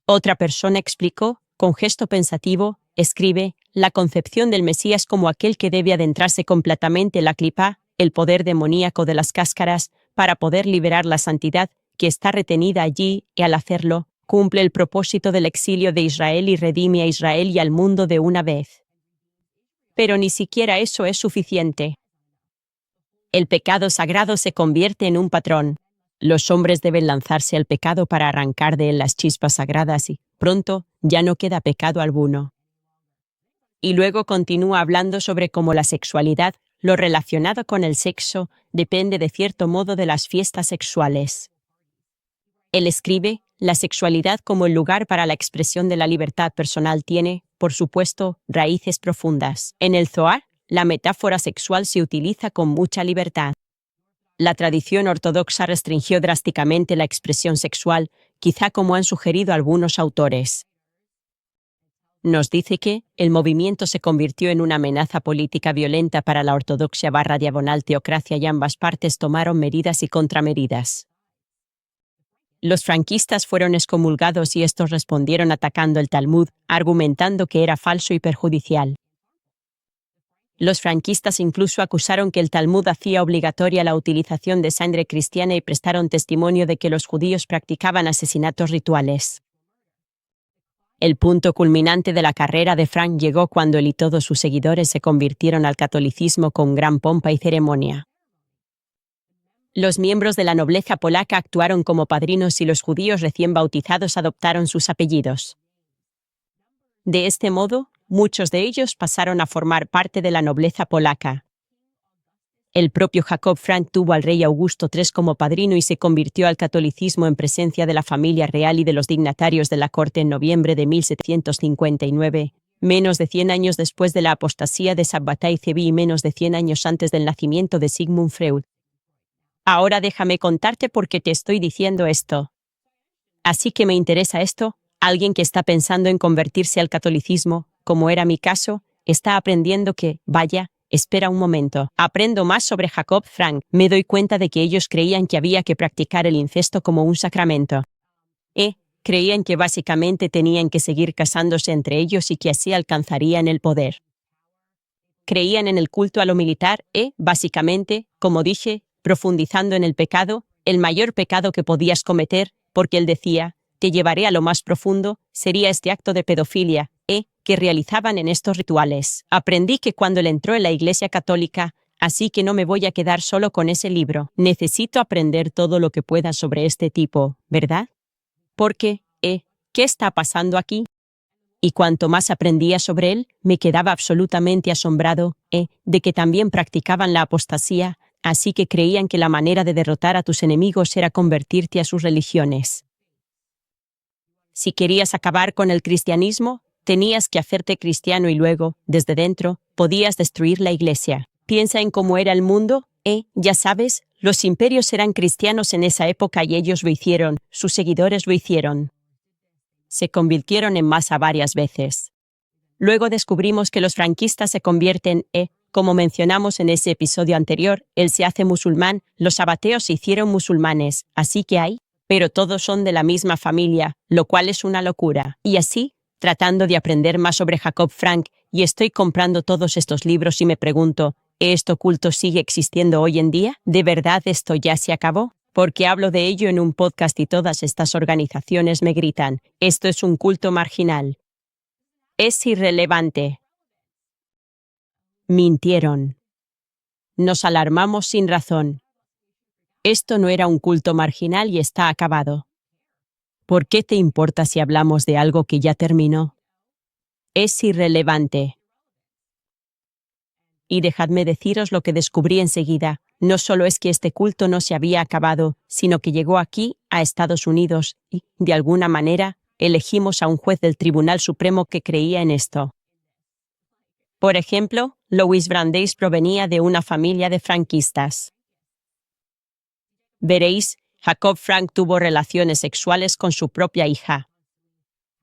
Otra persona explicó, con gesto pensativo, escribe, la concepción del Mesías como aquel que debe adentrarse completamente en la clipa, el poder demoníaco de las cáscaras, para poder liberar la santidad que está retenida allí, y al hacerlo, cumple el propósito del exilio de Israel y redime a Israel y al mundo de una vez. Pero ni siquiera eso es suficiente. El pecado sagrado se convierte en un patrón. Los hombres deben lanzarse al pecado para arrancar de él las chispas sagradas y, pronto, ya no queda pecado alguno. Y luego continúa hablando sobre cómo la sexualidad, lo relacionado con el sexo, depende de cierto modo de las fiestas sexuales. Él escribe, La sexualidad como el lugar para la expresión de la libertad personal tiene, por supuesto, raíces profundas. En el Zohar, la metáfora sexual se utiliza con mucha libertad. La tradición ortodoxa restringió drásticamente la expresión sexual, quizá como han sugerido algunos autores. Nos dice que el movimiento se convirtió en una amenaza política violenta para la ortodoxia/teocracia y ambas partes tomaron medidas y contramedidas. Los franquistas fueron excomulgados y estos respondieron atacando el Talmud, argumentando que era falso y perjudicial. Los franquistas incluso acusaron que el Talmud hacía obligatoria la utilización de sangre cristiana y prestaron testimonio de que los judíos practicaban asesinatos rituales. El punto culminante de la carrera de Frank llegó cuando él y todos sus seguidores se convirtieron al catolicismo con gran pompa y ceremonia. Los miembros de la nobleza polaca actuaron como padrinos y los judíos recién bautizados adoptaron sus apellidos. De este modo, muchos de ellos pasaron a formar parte de la nobleza polaca. El propio Jacob Frank tuvo al rey Augusto III como padrino y se convirtió al catolicismo en presencia de la familia real y de los dignatarios de la corte en noviembre de 1759, menos de 100 años después de la apostasía de Sabbatai Zevi y menos de 100 años antes del nacimiento de Sigmund Freud. Ahora déjame contarte por qué te estoy diciendo esto. Así que me interesa esto, alguien que está pensando en convertirse al catolicismo, como era mi caso, está aprendiendo que, vaya, espera un momento, aprendo más sobre Jacob Frank, me doy cuenta de que ellos creían que había que practicar el incesto como un sacramento. Creían que básicamente tenían que seguir casándose entre ellos y que así alcanzarían el poder. Creían en el culto a lo militar básicamente, como dije, profundizando en el pecado, el mayor pecado que podías cometer, porque él decía, te llevaré a lo más profundo, sería este acto de pedofilia, que realizaban en estos rituales. Aprendí que cuando él entró en la Iglesia Católica, así que no me voy a quedar solo con ese libro. Necesito aprender todo lo que pueda sobre este tipo, ¿verdad? Porque, ¿qué está pasando aquí? Y cuanto más aprendía sobre él, me quedaba absolutamente asombrado, de que también practicaban la apostasía, así que creían que la manera de derrotar a tus enemigos era convertirte a sus religiones. Si querías acabar con el cristianismo, tenías que hacerte cristiano y luego, desde dentro, podías destruir la iglesia. Piensa en cómo era el mundo, ya sabes, los imperios eran cristianos en esa época y ellos lo hicieron, sus seguidores lo hicieron. Se convirtieron en masa varias veces. Luego descubrimos que los franquistas se convierten, como mencionamos en ese episodio anterior, él se hace musulmán, los sabateos se hicieron musulmanes, así que hay, pero todos son de la misma familia, lo cual es una locura. Y así, tratando de aprender más sobre Jacob Frank, y estoy comprando todos estos libros y me pregunto, ¿este culto sigue existiendo hoy en día? ¿De verdad esto ya se acabó? Porque hablo de ello en un podcast y todas estas organizaciones me gritan, esto es un culto marginal. Es irrelevante. Mintieron. Nos alarmamos sin razón. Esto no era un culto marginal y está acabado. ¿Por qué te importa si hablamos de algo que ya terminó? Es irrelevante. Y dejadme deciros lo que descubrí enseguida. No solo es que este culto no se había acabado, sino que llegó aquí, a Estados Unidos, y, de alguna manera, elegimos a un juez del Tribunal Supremo que creía en esto. Por ejemplo, Louis Brandeis provenía de una familia de franquistas. Veréis, Jacob Frank tuvo relaciones sexuales con su propia hija.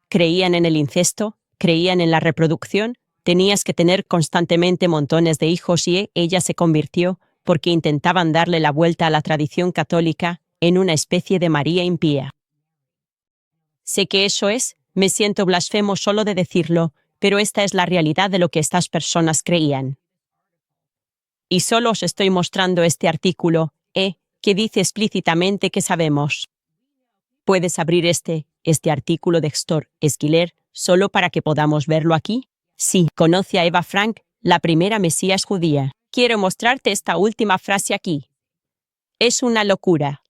Creían en el incesto, creían en la reproducción, tenías que tener constantemente montones de hijos y ella se convirtió, porque intentaban darle la vuelta a la tradición católica, en una especie de María impía. Sé que eso me siento blasfemo solo de decirlo, pero esta es la realidad de lo que estas personas creían. Y solo os estoy mostrando este artículo, que dice explícitamente que sabemos. ¿Puedes abrir este artículo de Héctor Esquiler, solo para que podamos verlo aquí? Sí, conoce a Eva Frank, la primera mesías judía. Quiero mostrarte esta última frase aquí. Es una locura.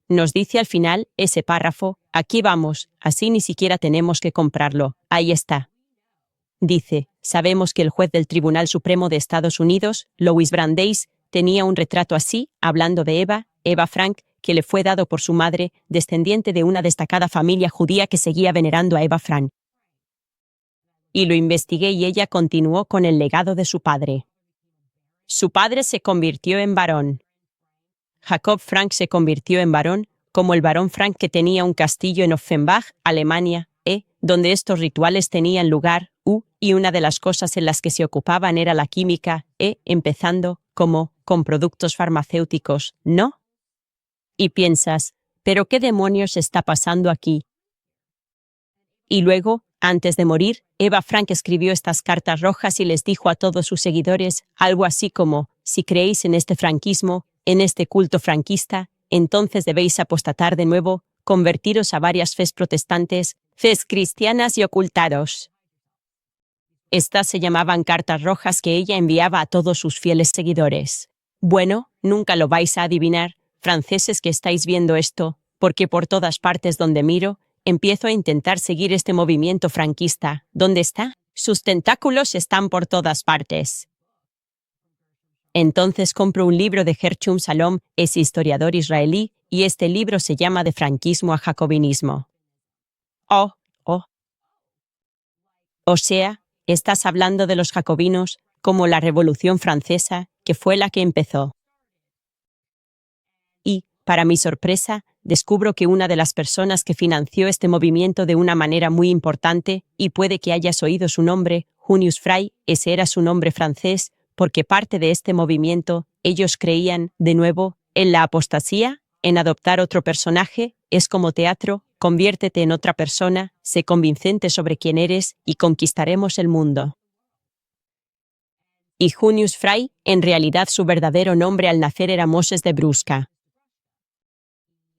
Nos dice al final ese párrafo, aquí vamos, así ni siquiera tenemos que comprarlo, ahí está. Dice, sabemos que el juez del Tribunal Supremo de Estados Unidos, Louis Brandeis, tenía un retrato así, hablando de Eva Frank, que le fue dado por su madre, descendiente de una destacada familia judía que seguía venerando a Eva Frank. Y lo investigué y ella continuó con el legado de su padre. Su padre se convirtió en barón. Jacob Frank se convirtió en barón, como el barón Frank que tenía un castillo en Offenbach, Alemania, donde estos rituales tenían lugar, y una de las cosas en las que se ocupaban era la química, empezando, como, con productos farmacéuticos, ¿no? Y piensas, ¿pero qué demonios está pasando aquí? Y luego, antes de morir, Eva Frank escribió estas cartas rojas y les dijo a todos sus seguidores algo así como, si creéis en este franquismo, en este culto franquista, entonces debéis apostatar de nuevo, convertiros a varias fes protestantes, fes cristianas y ocultaros. Estas se llamaban cartas rojas que ella enviaba a todos sus fieles seguidores. Bueno, nunca lo vais a adivinar, franceses que estáis viendo esto, porque por todas partes donde miro, empiezo a intentar seguir este movimiento franquista. ¿Dónde está? Sus tentáculos están por todas partes. Entonces compro un libro de Gershom Salom, es historiador israelí, y este libro se llama De franquismo a jacobinismo. Oh. O sea, estás hablando de los jacobinos como la Revolución Francesa, que fue la que empezó. Y, para mi sorpresa, descubro que una de las personas que financió este movimiento de una manera muy importante, y puede que hayas oído su nombre, Junius Frey, ese era su nombre francés, porque parte de este movimiento, ellos creían, de nuevo, en la apostasía, en adoptar otro personaje, es como teatro, conviértete en otra persona, sé convincente sobre quién eres y conquistaremos el mundo. Y Junius Frey, en realidad su verdadero nombre al nacer era Moses de Brusca.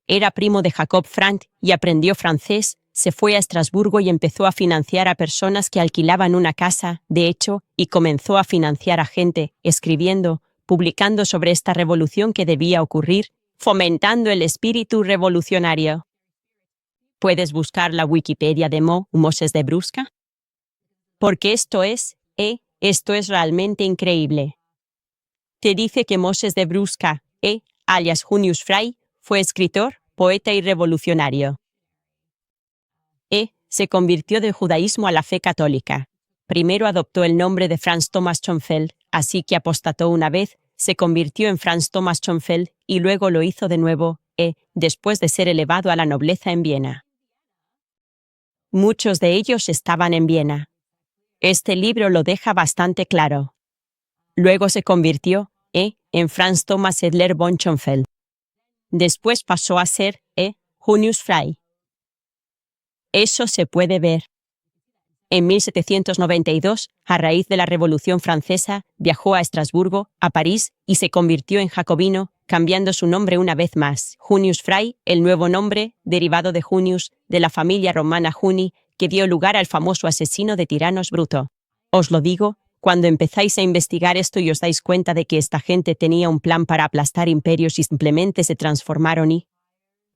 Era primo de Jacob Frank y aprendió francés, se fue a Estrasburgo y empezó a financiar a personas que alquilaban una casa, de hecho, y comenzó a financiar a gente, escribiendo, publicando sobre esta revolución que debía ocurrir, fomentando el espíritu revolucionario. ¿Puedes buscar la Wikipedia de Moses de Brusca? Porque esto es realmente increíble. Te dice que Moses de Brusca, alias Junius Frey, fue escritor, poeta y revolucionario. Se convirtió del judaísmo a la fe católica. Primero adoptó el nombre de Franz Thomas Schonfeld, así que apostató una vez, se convirtió en Franz Thomas Schonfeld y luego lo hizo de nuevo, después de ser elevado a la nobleza en Viena. Muchos de ellos estaban en Viena. Este libro lo deja bastante claro. Luego se convirtió, en Franz Thomas Edler von Schonfeld. Después pasó a ser, Junius Frey. Eso se puede ver. En 1792, a raíz de la Revolución Francesa, viajó a Estrasburgo, a París, y se convirtió en jacobino, cambiando su nombre una vez más, Junius Frey, el nuevo nombre, derivado de Junius, de la familia romana Juni, que dio lugar al famoso asesino de tiranos Bruto. Os lo digo, cuando empezáis a investigar esto y os dais cuenta de que esta gente tenía un plan para aplastar imperios y simplemente se transformaron y...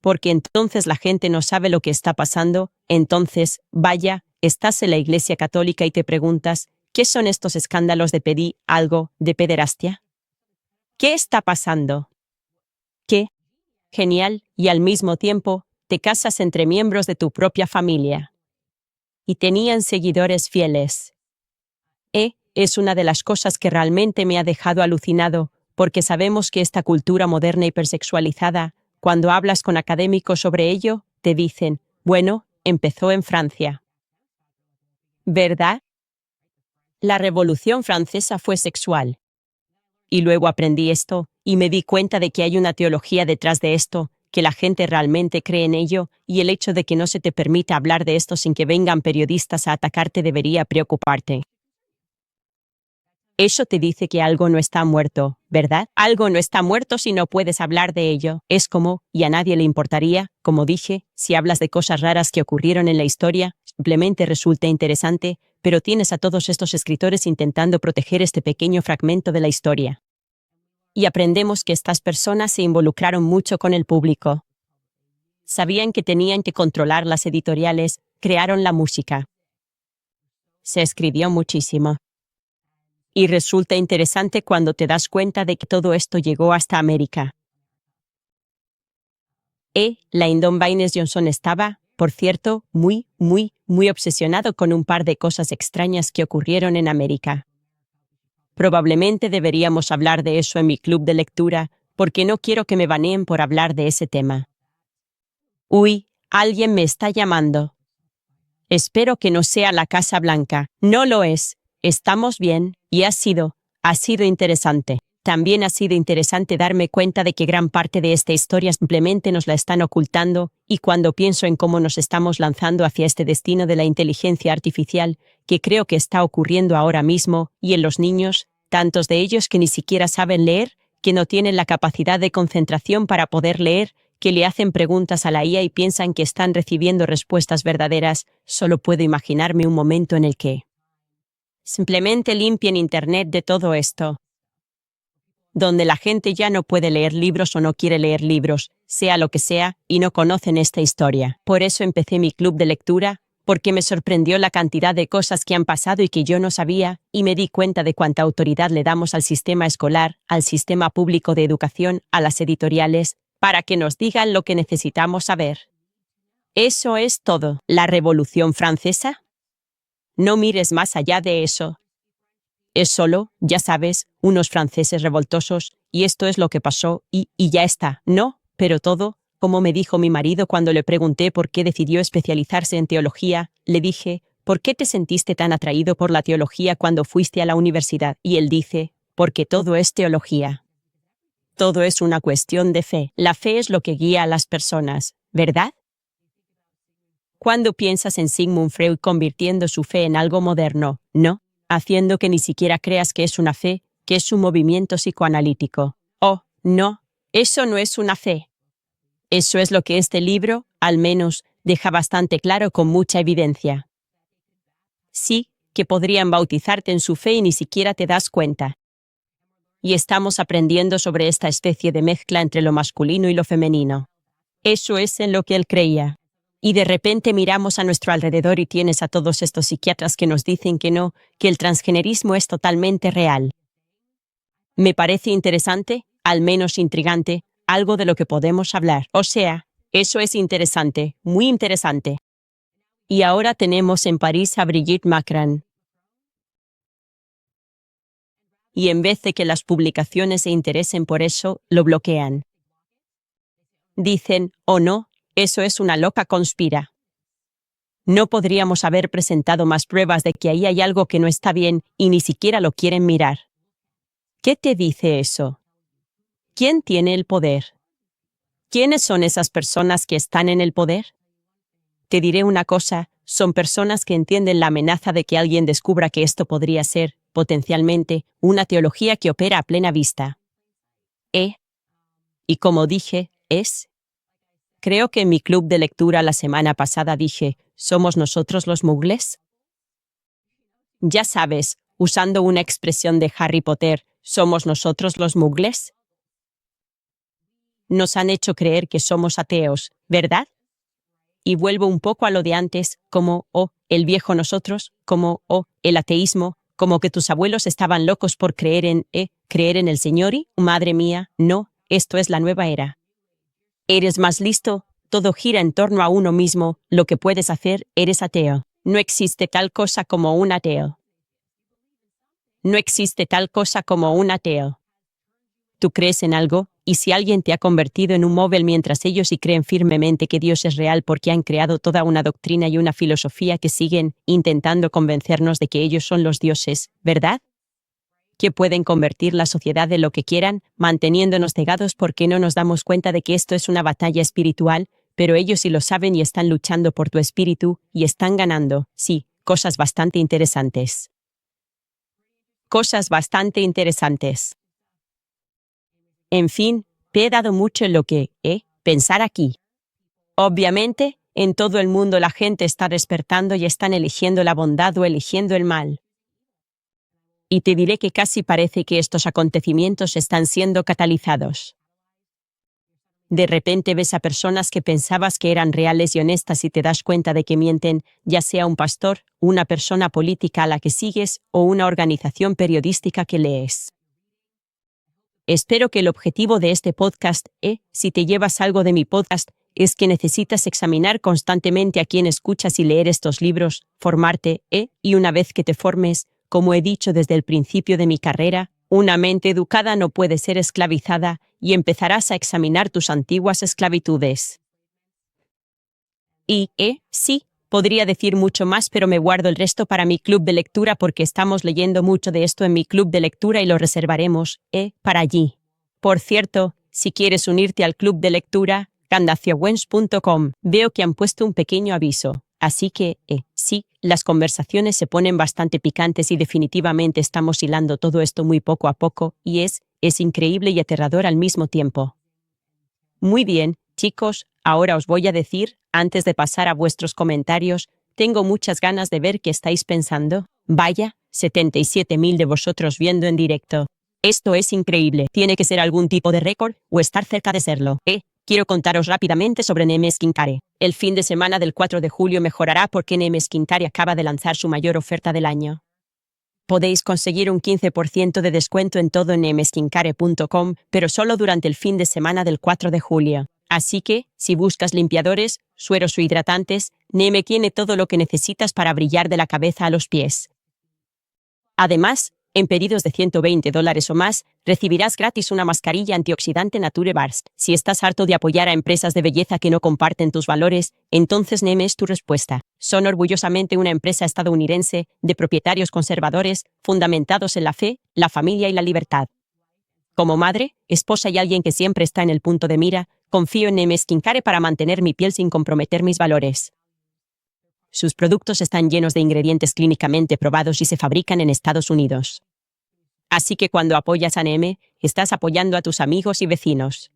Porque entonces la gente no sabe lo que está pasando, entonces, vaya, estás en la Iglesia Católica y te preguntas, ¿qué son estos escándalos de algo de pederastia? ¿Qué está pasando? ¿Qué? Genial, y al mismo tiempo, te casas entre miembros de tu propia familia. Y tenían seguidores fieles. Es una de las cosas que realmente me ha dejado alucinado, porque sabemos que esta cultura moderna hipersexualizada, cuando hablas con académicos sobre ello, te dicen, bueno, empezó en Francia. ¿Verdad? La Revolución Francesa fue sexual. Y luego aprendí esto, y me di cuenta de que hay una teología detrás de esto, que la gente realmente cree en ello, y el hecho de que no se te permita hablar de esto sin que vengan periodistas a atacarte debería preocuparte. Eso te dice que algo no está muerto, ¿verdad? Algo no está muerto si no puedes hablar de ello. Es como, y a nadie le importaría, como dije, si hablas de cosas raras que ocurrieron en la historia, simplemente resulta interesante, pero tienes a todos estos escritores intentando proteger este pequeño fragmento de la historia. Y aprendemos que estas personas se involucraron mucho con el público. Sabían que tenían que controlar las editoriales, crearon la música. Se escribió muchísimo. Y resulta interesante cuando te das cuenta de que todo esto llegó hasta América. Lyndon Baines Johnson estaba, por cierto, muy obsesionado con un par de cosas extrañas que ocurrieron en América. Probablemente deberíamos hablar de eso en mi club de lectura, porque no quiero que me baneen por hablar de ese tema. Uy, alguien me está llamando. Espero que no sea la Casa Blanca. No lo es. Estamos bien, y ha sido interesante. También ha sido interesante darme cuenta de que gran parte de esta historia simplemente nos la están ocultando, y cuando pienso en cómo nos estamos lanzando hacia este destino de la inteligencia artificial, que creo que está ocurriendo ahora mismo, y en los niños, tantos de ellos que ni siquiera saben leer, que no tienen la capacidad de concentración para poder leer, que le hacen preguntas a la IA y piensan que están recibiendo respuestas verdaderas, solo puedo imaginarme un momento en el que simplemente limpien Internet de todo esto, donde la gente ya no puede leer libros o no quiere leer libros, sea lo que sea, y no conocen esta historia. Por eso empecé mi club de lectura, porque me sorprendió la cantidad de cosas que han pasado y que yo no sabía, y me di cuenta de cuánta autoridad le damos al sistema escolar, al sistema público de educación, a las editoriales, para que nos digan lo que necesitamos saber. Eso es todo. ¿La Revolución Francesa? No mires más allá de eso. Es solo, ya sabes, unos franceses revoltosos, y esto es lo que pasó, y ya está. No, pero todo, como me dijo mi marido cuando le pregunté por qué decidió especializarse en teología, le dije, ¿por qué te sentiste tan atraído por la teología cuando fuiste a la universidad? Y él dice, porque todo es teología. Todo es una cuestión de fe. La fe es lo que guía a las personas, ¿verdad? Cuando piensas en Sigmund Freud convirtiendo su fe en algo moderno, ¿no? Haciendo que ni siquiera creas que es una fe, que es un movimiento psicoanalítico. Oh, no, eso no es una fe. Eso es lo que este libro, al menos, deja bastante claro con mucha evidencia. Sí, que podrían bautizarte en su fe y ni siquiera te das cuenta. Y estamos aprendiendo sobre esta especie de mezcla entre lo masculino y lo femenino. Eso es en lo que él creía. Y de repente miramos a nuestro alrededor y tienes a todos estos psiquiatras que nos dicen que no, que el transgenerismo es totalmente real. Me parece interesante, al menos intrigante, algo de lo que podemos hablar. O sea, eso es interesante, muy interesante. Y ahora tenemos en París a Brigitte Macron. Y en vez de que las publicaciones se interesen por eso, lo bloquean. Dicen, oh no, eso es una loca conspira. No podríamos haber presentado más pruebas de que ahí hay algo que no está bien y ni siquiera lo quieren mirar. ¿Qué te dice eso? ¿Quién tiene el poder? ¿Quiénes son esas personas que están en el poder? Te diré una cosa, son personas que entienden la amenaza de que alguien descubra que esto podría ser, potencialmente, una teología que opera a plena vista. Y como dije, creo que en mi club de lectura la semana pasada dije, ¿somos nosotros los mugles? Ya sabes, usando una expresión de Harry Potter, ¿somos nosotros los mugles? Nos han hecho creer que somos ateos, ¿verdad? Y vuelvo un poco a lo de antes, como, el viejo nosotros, como, el ateísmo, como que tus abuelos estaban locos por creer en el Señor y, madre mía, no, esto es la nueva era. Eres más listo, todo gira en torno a uno mismo, lo que puedes hacer, eres ateo. No existe tal cosa como un ateo. No existe tal cosa como un ateo. Tú crees en algo, y si alguien te ha convertido en un móvil mientras ellos y creen firmemente que Dios es real porque han creado toda una doctrina y una filosofía que siguen intentando convencernos de que ellos son los dioses, ¿verdad? Que pueden convertir la sociedad en lo que quieran, manteniéndonos cegados porque no nos damos cuenta de que esto es una batalla espiritual, pero ellos sí lo saben y están luchando por tu espíritu, y están ganando, sí, cosas bastante interesantes. Cosas bastante interesantes. En fin, te he dado mucho en lo que, pensar aquí. Obviamente, en todo el mundo la gente está despertando y están eligiendo la bondad o eligiendo el mal. Y te diré que casi parece que estos acontecimientos están siendo catalizados. De repente ves a personas que pensabas que eran reales y honestas y te das cuenta de que mienten, ya sea un pastor, una persona política a la que sigues o una organización periodística que lees. Espero que el objetivo de este podcast, si te llevas algo de mi podcast, es que necesitas examinar constantemente a quién escuchas y leer estos libros, formarte, y una vez que te formes, como he dicho desde el principio de mi carrera, una mente educada no puede ser esclavizada y empezarás a examinar tus antiguas esclavitudes. Y, sí, podría decir mucho más, pero me guardo el resto para mi club de lectura porque estamos leyendo mucho de esto en mi club de lectura y lo reservaremos, para allí. Por cierto, si quieres unirte al club de lectura, candaciowens.com. Veo que han puesto un pequeño aviso. Así que, sí, las conversaciones se ponen bastante picantes y definitivamente estamos hilando todo esto muy poco a poco, y es increíble y aterrador al mismo tiempo. Muy bien, chicos, ahora os voy a decir, antes de pasar a vuestros comentarios, tengo muchas ganas de ver qué estáis pensando. Vaya, 77.000 de vosotros viendo en directo. Esto es increíble. Tiene que ser algún tipo de récord o estar cerca de serlo. Quiero contaros rápidamente sobre NM Skincare. El fin de semana del 4 de julio mejorará porque NM Skincare acaba de lanzar su mayor oferta del año. Podéis conseguir un 15% de descuento en todo en nmskincare.com, pero solo durante el fin de semana del 4 de julio. Así que, si buscas limpiadores, sueros o hidratantes, NM tiene todo lo que necesitas para brillar de la cabeza a los pies. Además, en pedidos de $120 o más, recibirás gratis una mascarilla antioxidante Nature Burst. Si estás harto de apoyar a empresas de belleza que no comparten tus valores, entonces NM es tu respuesta. Son orgullosamente una empresa estadounidense de propietarios conservadores, fundamentados en la fe, la familia y la libertad. Como madre, esposa y alguien que siempre está en el punto de mira, confío en NM Skincare para mantener mi piel sin comprometer mis valores. Sus productos están llenos de ingredientes clínicamente probados y se fabrican en Estados Unidos. Así que cuando apoyas a NM, estás apoyando a tus amigos y vecinos.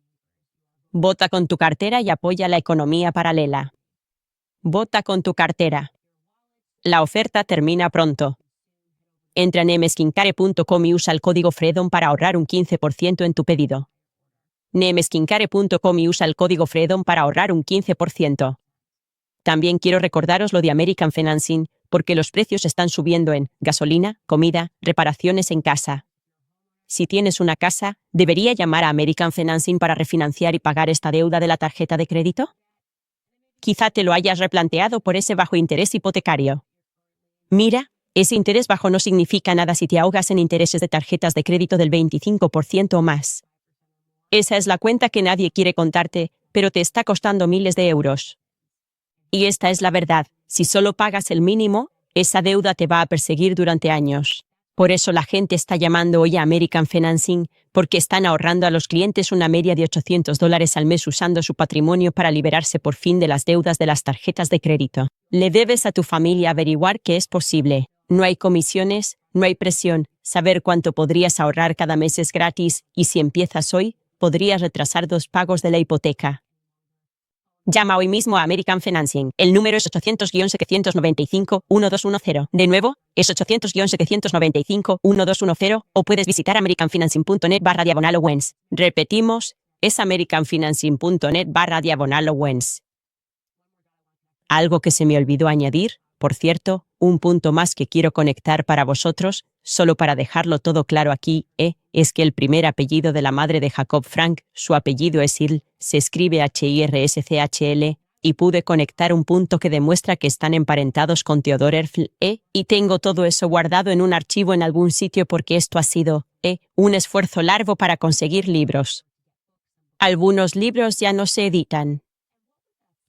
Vota con tu cartera y apoya la economía paralela. Vota con tu cartera. La oferta termina pronto. Entra en nmskincare.com y usa el código FREDON para ahorrar un 15% en tu pedido. nmskincare.com y usa el código FREDON para ahorrar un 15%. También quiero recordaros lo de American Financing, porque los precios están subiendo en gasolina, comida, reparaciones en casa. Si tienes una casa, ¿debería llamar a American Financing para refinanciar y pagar esta deuda de la tarjeta de crédito? Quizá te lo hayas replanteado por ese bajo interés hipotecario. Mira, ese interés bajo no significa nada si te ahogas en intereses de tarjetas de crédito del 25% o más. Esa es la cuenta que nadie quiere contarte, pero te está costando miles de euros. Y esta es la verdad, si solo pagas el mínimo, esa deuda te va a perseguir durante años. Por eso la gente está llamando hoy a American Financing, porque están ahorrando a los clientes una media de $800 al mes usando su patrimonio para liberarse por fin de las deudas de las tarjetas de crédito. Le debes a tu familia averiguar que es posible. No hay comisiones, no hay presión, saber cuánto podrías ahorrar cada mes es gratis, y si empiezas hoy, podrías retrasar 2 pagos de la hipoteca. Llama hoy mismo a American Financing. El número es 800-795-1210. De nuevo, es 800-795-1210 o puedes visitar americanfinancing.net/Owens. Repetimos, es americanfinancing.net/Owens. Algo que se me olvidó añadir, por cierto, un punto más que quiero conectar para vosotros, solo para dejarlo todo claro aquí, es que el primer apellido de la madre de Jacob Frank, su apellido es Hirschl, se escribe Hirschl, y pude conectar un punto que demuestra que están emparentados con Theodor Herzl, y tengo todo eso guardado en un archivo en algún sitio porque esto ha sido, un esfuerzo largo para conseguir libros. Algunos libros ya no se editan.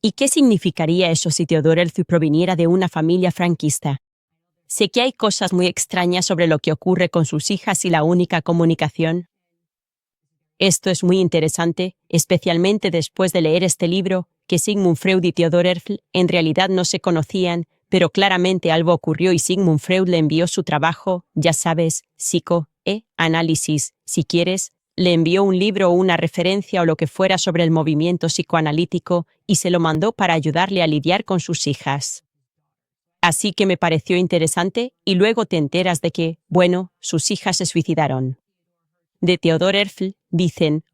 ¿Y qué significaría eso si Theodor Herzl proviniera de una familia franquista? Sé que hay cosas muy extrañas sobre lo que ocurre con sus hijas y la única comunicación. Esto es muy interesante, especialmente después de leer este libro, que Sigmund Freud y Theodor Herzl en realidad no se conocían, pero claramente algo ocurrió y Sigmund Freud le envió su trabajo, ya sabes, análisis, si quieres, le envió un libro o una referencia o lo que fuera sobre el movimiento psicoanalítico y se lo mandó para ayudarle a lidiar con sus hijas. Así que me pareció interesante y luego te enteras de que, bueno, sus hijas se suicidaron. De Theodor Herzl dicen,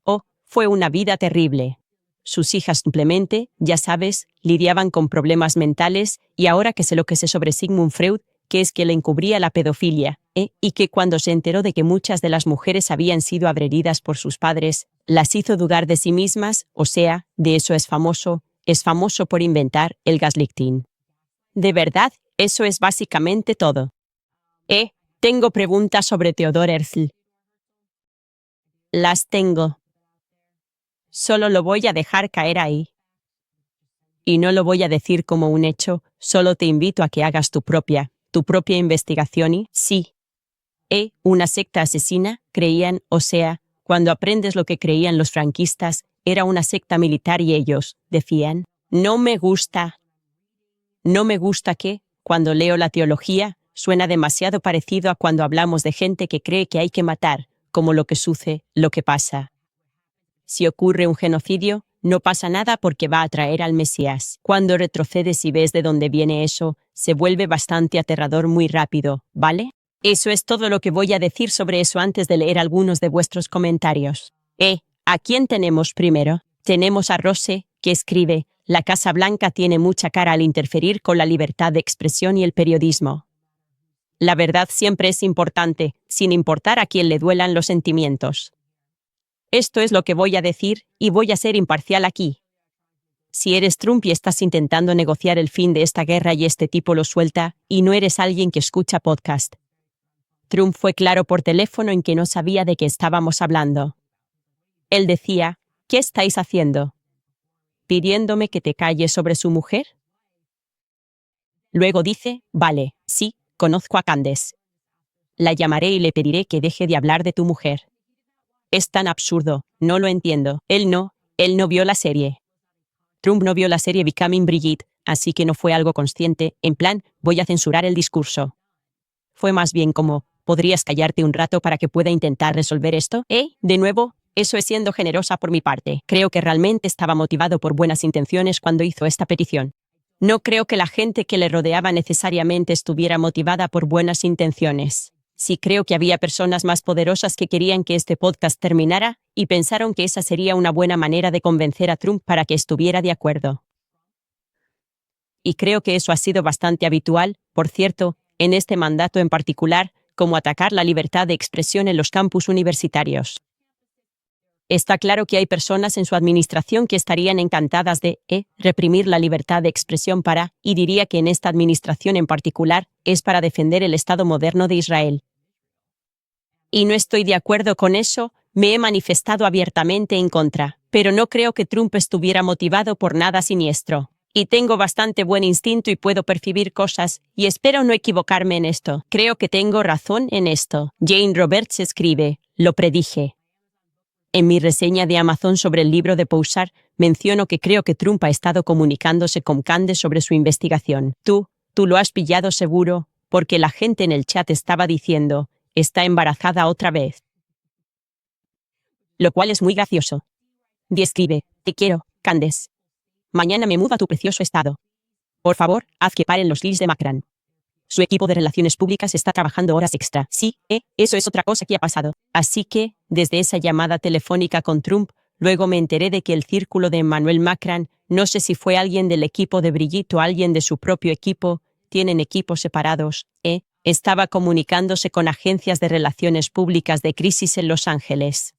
fue una vida terrible. Sus hijas simplemente, ya sabes, lidiaban con problemas mentales y ahora que sé lo que sé sobre Sigmund Freud, que es que le encubría la pedofilia, y que cuando se enteró de que muchas de las mujeres habían sido agredidas por sus padres, Las hizo dudar de sí mismas, o sea, de eso es famoso por inventar el gaslighting. De verdad, eso es básicamente todo. Tengo preguntas sobre Theodor Herzl. Las tengo. Solo lo voy a dejar caer ahí. Y no lo voy a decir como un hecho, solo te invito a que hagas tu propia investigación y, sí. Una secta asesina, creían, o sea, cuando aprendes lo que creían los franquistas, era una secta militar y ellos, decían, no me gusta que, cuando leo la teología, suena demasiado parecido a cuando hablamos de gente que cree que hay que matar, como lo que pasa. Si ocurre un genocidio, no pasa nada porque va a traer al Mesías. Cuando retrocedes y ves de dónde viene eso, se vuelve bastante aterrador muy rápido, ¿vale? Eso es todo lo que voy a decir sobre eso antes de leer algunos de vuestros comentarios. ¿A quién tenemos primero? Tenemos a Rose, que escribe, la Casa Blanca tiene mucha cara al interferir con la libertad de expresión y el periodismo. La verdad siempre es importante, sin importar a quién le duelan los sentimientos. Esto es lo que voy a decir, y voy a ser imparcial aquí. Si eres Trump y estás intentando negociar el fin de esta guerra y este tipo lo suelta, y no eres alguien que escucha podcast. Trump fue claro por teléfono en que no sabía de qué estábamos hablando. Él decía, ¿qué estáis haciendo? ¿Pidiéndome que te calles sobre su mujer? Luego dice, vale, sí, conozco a Candace. La llamaré y le pediré que deje de hablar de tu mujer. Es tan absurdo, no lo entiendo. Él no vio la serie. Trump no vio la serie Becoming Brigitte, así que no fue algo consciente, en plan, voy a censurar el discurso. Fue más bien como, ¿podrías callarte un rato para que pueda intentar resolver esto? De nuevo, eso es siendo generosa por mi parte. Creo que realmente estaba motivado por buenas intenciones cuando hizo esta petición. No creo que la gente que le rodeaba necesariamente estuviera motivada por buenas intenciones. Sí creo que había personas más poderosas que querían que este podcast terminara y pensaron que esa sería una buena manera de convencer a Trump para que estuviera de acuerdo. Y creo que eso ha sido bastante habitual, por cierto, en este mandato en particular, como atacar la libertad de expresión en los campus universitarios. Está claro que hay personas en su administración que estarían encantadas de reprimir la libertad de expresión y diría que en esta administración en particular, es para defender el Estado moderno de Israel. Y no estoy de acuerdo con eso, me he manifestado abiertamente en contra, pero no creo que Trump estuviera motivado por nada siniestro. Y tengo bastante buen instinto y puedo percibir cosas, y espero no equivocarme en esto. Creo que tengo razón en esto. Jane Roberts escribe, lo predije. En mi reseña de Amazon sobre el libro de Poussard, menciono que creo que Trump ha estado comunicándose con Candace sobre su investigación. Tú lo has pillado seguro, porque la gente en el chat estaba diciendo, está embarazada otra vez. Lo cual es muy gracioso. Escribe, te quiero, Candace. Mañana me mudo a tu precioso estado. Por favor, haz que paren los leaks de Macron. Su equipo de relaciones públicas está trabajando horas extra. Sí, eso es otra cosa que ha pasado. Así que, desde esa llamada telefónica con Trump, luego me enteré de que el círculo de Emmanuel Macron, no sé si fue alguien del equipo de Brigitte o alguien de su propio equipo, tienen equipos separados, estaba comunicándose con agencias de relaciones públicas de crisis en Los Ángeles.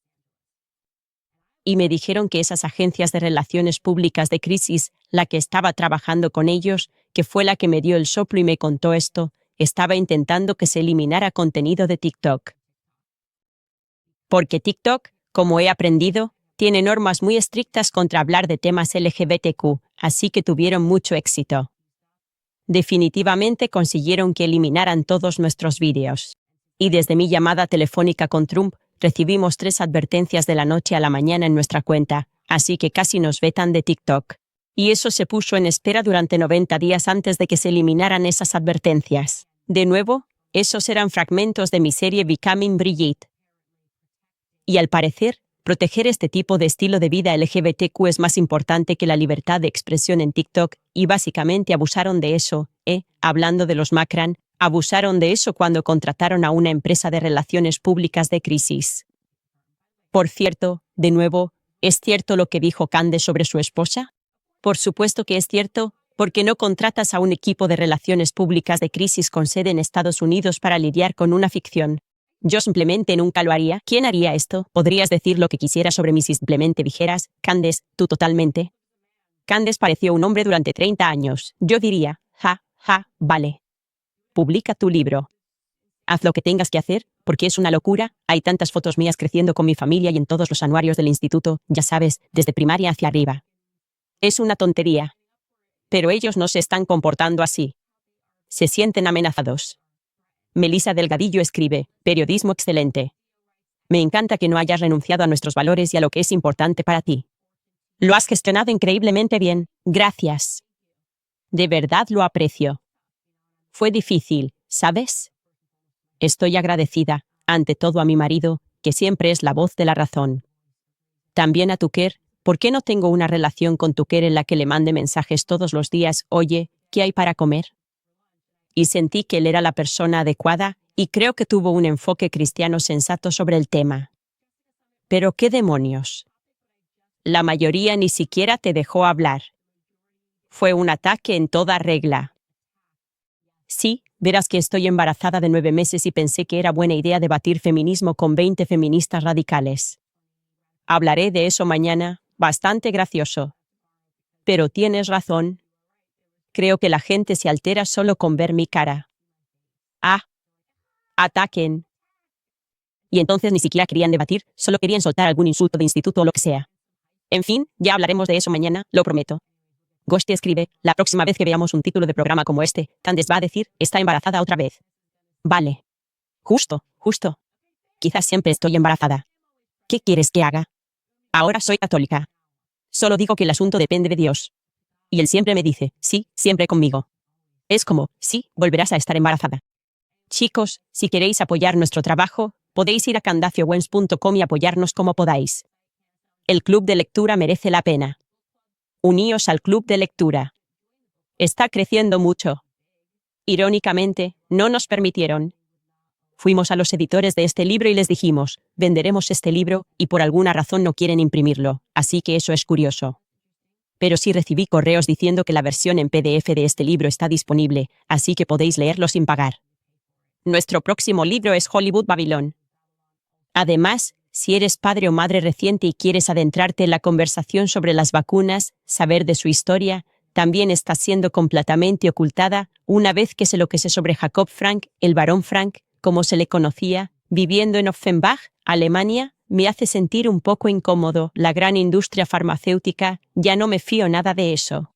Y me dijeron que esas agencias de relaciones públicas de crisis, la que estaba trabajando con ellos, que fue la que me dio el soplo y me contó esto, estaba intentando que se eliminara contenido de TikTok. Porque TikTok, como he aprendido, tiene normas muy estrictas contra hablar de temas LGBTQ, así que tuvieron mucho éxito. Definitivamente consiguieron que eliminaran todos nuestros vídeos. Y desde mi llamada telefónica con Trump, recibimos 3 advertencias de la noche a la mañana en nuestra cuenta, así que casi nos vetan de TikTok. Y eso se puso en espera durante 90 días antes de que se eliminaran esas advertencias. De nuevo, esos eran fragmentos de mi serie Becoming Brigitte. Y al parecer, proteger este tipo de estilo de vida LGBTQ es más importante que la libertad de expresión en TikTok, y básicamente abusaron de eso, hablando de los Macron, abusaron de eso cuando contrataron a una empresa de relaciones públicas de crisis. Por cierto, de nuevo, ¿es cierto lo que dijo Candace sobre su esposa? Por supuesto que es cierto, porque no contratas a un equipo de relaciones públicas de crisis con sede en Estados Unidos para lidiar con una ficción. Yo simplemente nunca lo haría. ¿Quién haría esto? Podrías decir lo que quisieras sobre mí si simplemente dijeras, Candace, tú totalmente. Candace pareció un hombre durante 30 años. Yo diría, vale. Publica tu libro. Haz lo que tengas que hacer, porque es una locura. Hay tantas fotos mías creciendo con mi familia y en todos los anuarios del instituto, ya sabes, desde primaria hacia arriba. Es una tontería. Pero ellos no se están comportando así. Se sienten amenazados. Melissa Delgadillo escribe, periodismo excelente. Me encanta que no hayas renunciado a nuestros valores y a lo que es importante para ti. Lo has gestionado increíblemente bien. Gracias. De verdad lo aprecio. Fue difícil, ¿sabes? Estoy agradecida, ante todo a mi marido, que siempre es la voz de la razón. También a Tucker. ¿Por qué no tengo una relación con Tucker en la que le mande mensajes todos los días? Oye, ¿qué hay para comer? Y sentí que él era la persona adecuada, y creo que tuvo un enfoque cristiano sensato sobre el tema. Pero ¿qué demonios? La mayoría ni siquiera te dejó hablar. Fue un ataque en toda regla. Sí, verás que estoy embarazada de 9 meses y pensé que era buena idea debatir feminismo con 20 feministas radicales. Hablaré de eso mañana, bastante gracioso. Pero tienes razón. Creo que la gente se altera solo con ver mi cara. Ataquen. Y entonces ni siquiera querían debatir, solo querían soltar algún insulto de instituto o lo que sea. En fin, ya hablaremos de eso mañana, lo prometo. Ghosty escribe, la próxima vez que veamos un título de programa como este, Candace va a decir, está embarazada otra vez. Vale. Justo. Quizás siempre estoy embarazada. ¿Qué quieres que haga? Ahora soy católica. Solo digo que el asunto depende de Dios. Y él siempre me dice, sí, siempre conmigo. Es como, sí, volverás a estar embarazada. Chicos, si queréis apoyar nuestro trabajo, podéis ir a candaciowens.com y apoyarnos como podáis. El club de lectura merece la pena. Uníos al club de lectura. Está creciendo mucho. Irónicamente, no nos permitieron. Fuimos a los editores de este libro y les dijimos, venderemos este libro, y por alguna razón no quieren imprimirlo, así que eso es curioso. Pero sí recibí correos diciendo que la versión en PDF de este libro está disponible, así que podéis leerlo sin pagar. Nuestro próximo libro es Hollywood Babylon. Además, si eres padre o madre reciente y quieres adentrarte en la conversación sobre las vacunas, saber de su historia, también está siendo completamente ocultada una vez que sé lo que sé sobre Jacob Frank, el barón Frank, como se le conocía, viviendo en Offenbach, Alemania, me hace sentir un poco incómodo. La gran industria farmacéutica, ya no me fío nada de eso.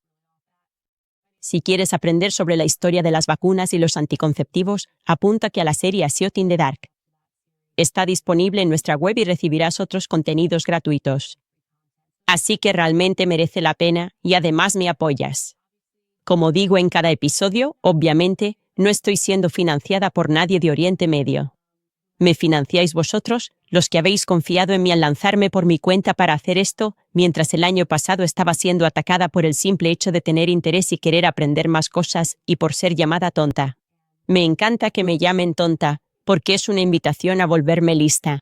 Si quieres aprender sobre la historia de las vacunas y los anticonceptivos, apúntate a la serie A Shot in the Dark. Está disponible en nuestra web y recibirás otros contenidos gratuitos. Así que realmente merece la pena y además me apoyas. Como digo en cada episodio, obviamente, no estoy siendo financiada por nadie de Oriente Medio. Me financiáis vosotros, los que habéis confiado en mí al lanzarme por mi cuenta para hacer esto, mientras el año pasado estaba siendo atacada por el simple hecho de tener interés y querer aprender más cosas, y por ser llamada tonta. Me encanta que me llamen tonta, porque es una invitación a volverme lista.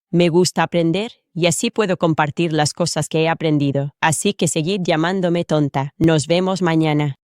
Me gusta aprender, y así puedo compartir las cosas que he aprendido. Así que seguid llamándome tonta. Nos vemos mañana.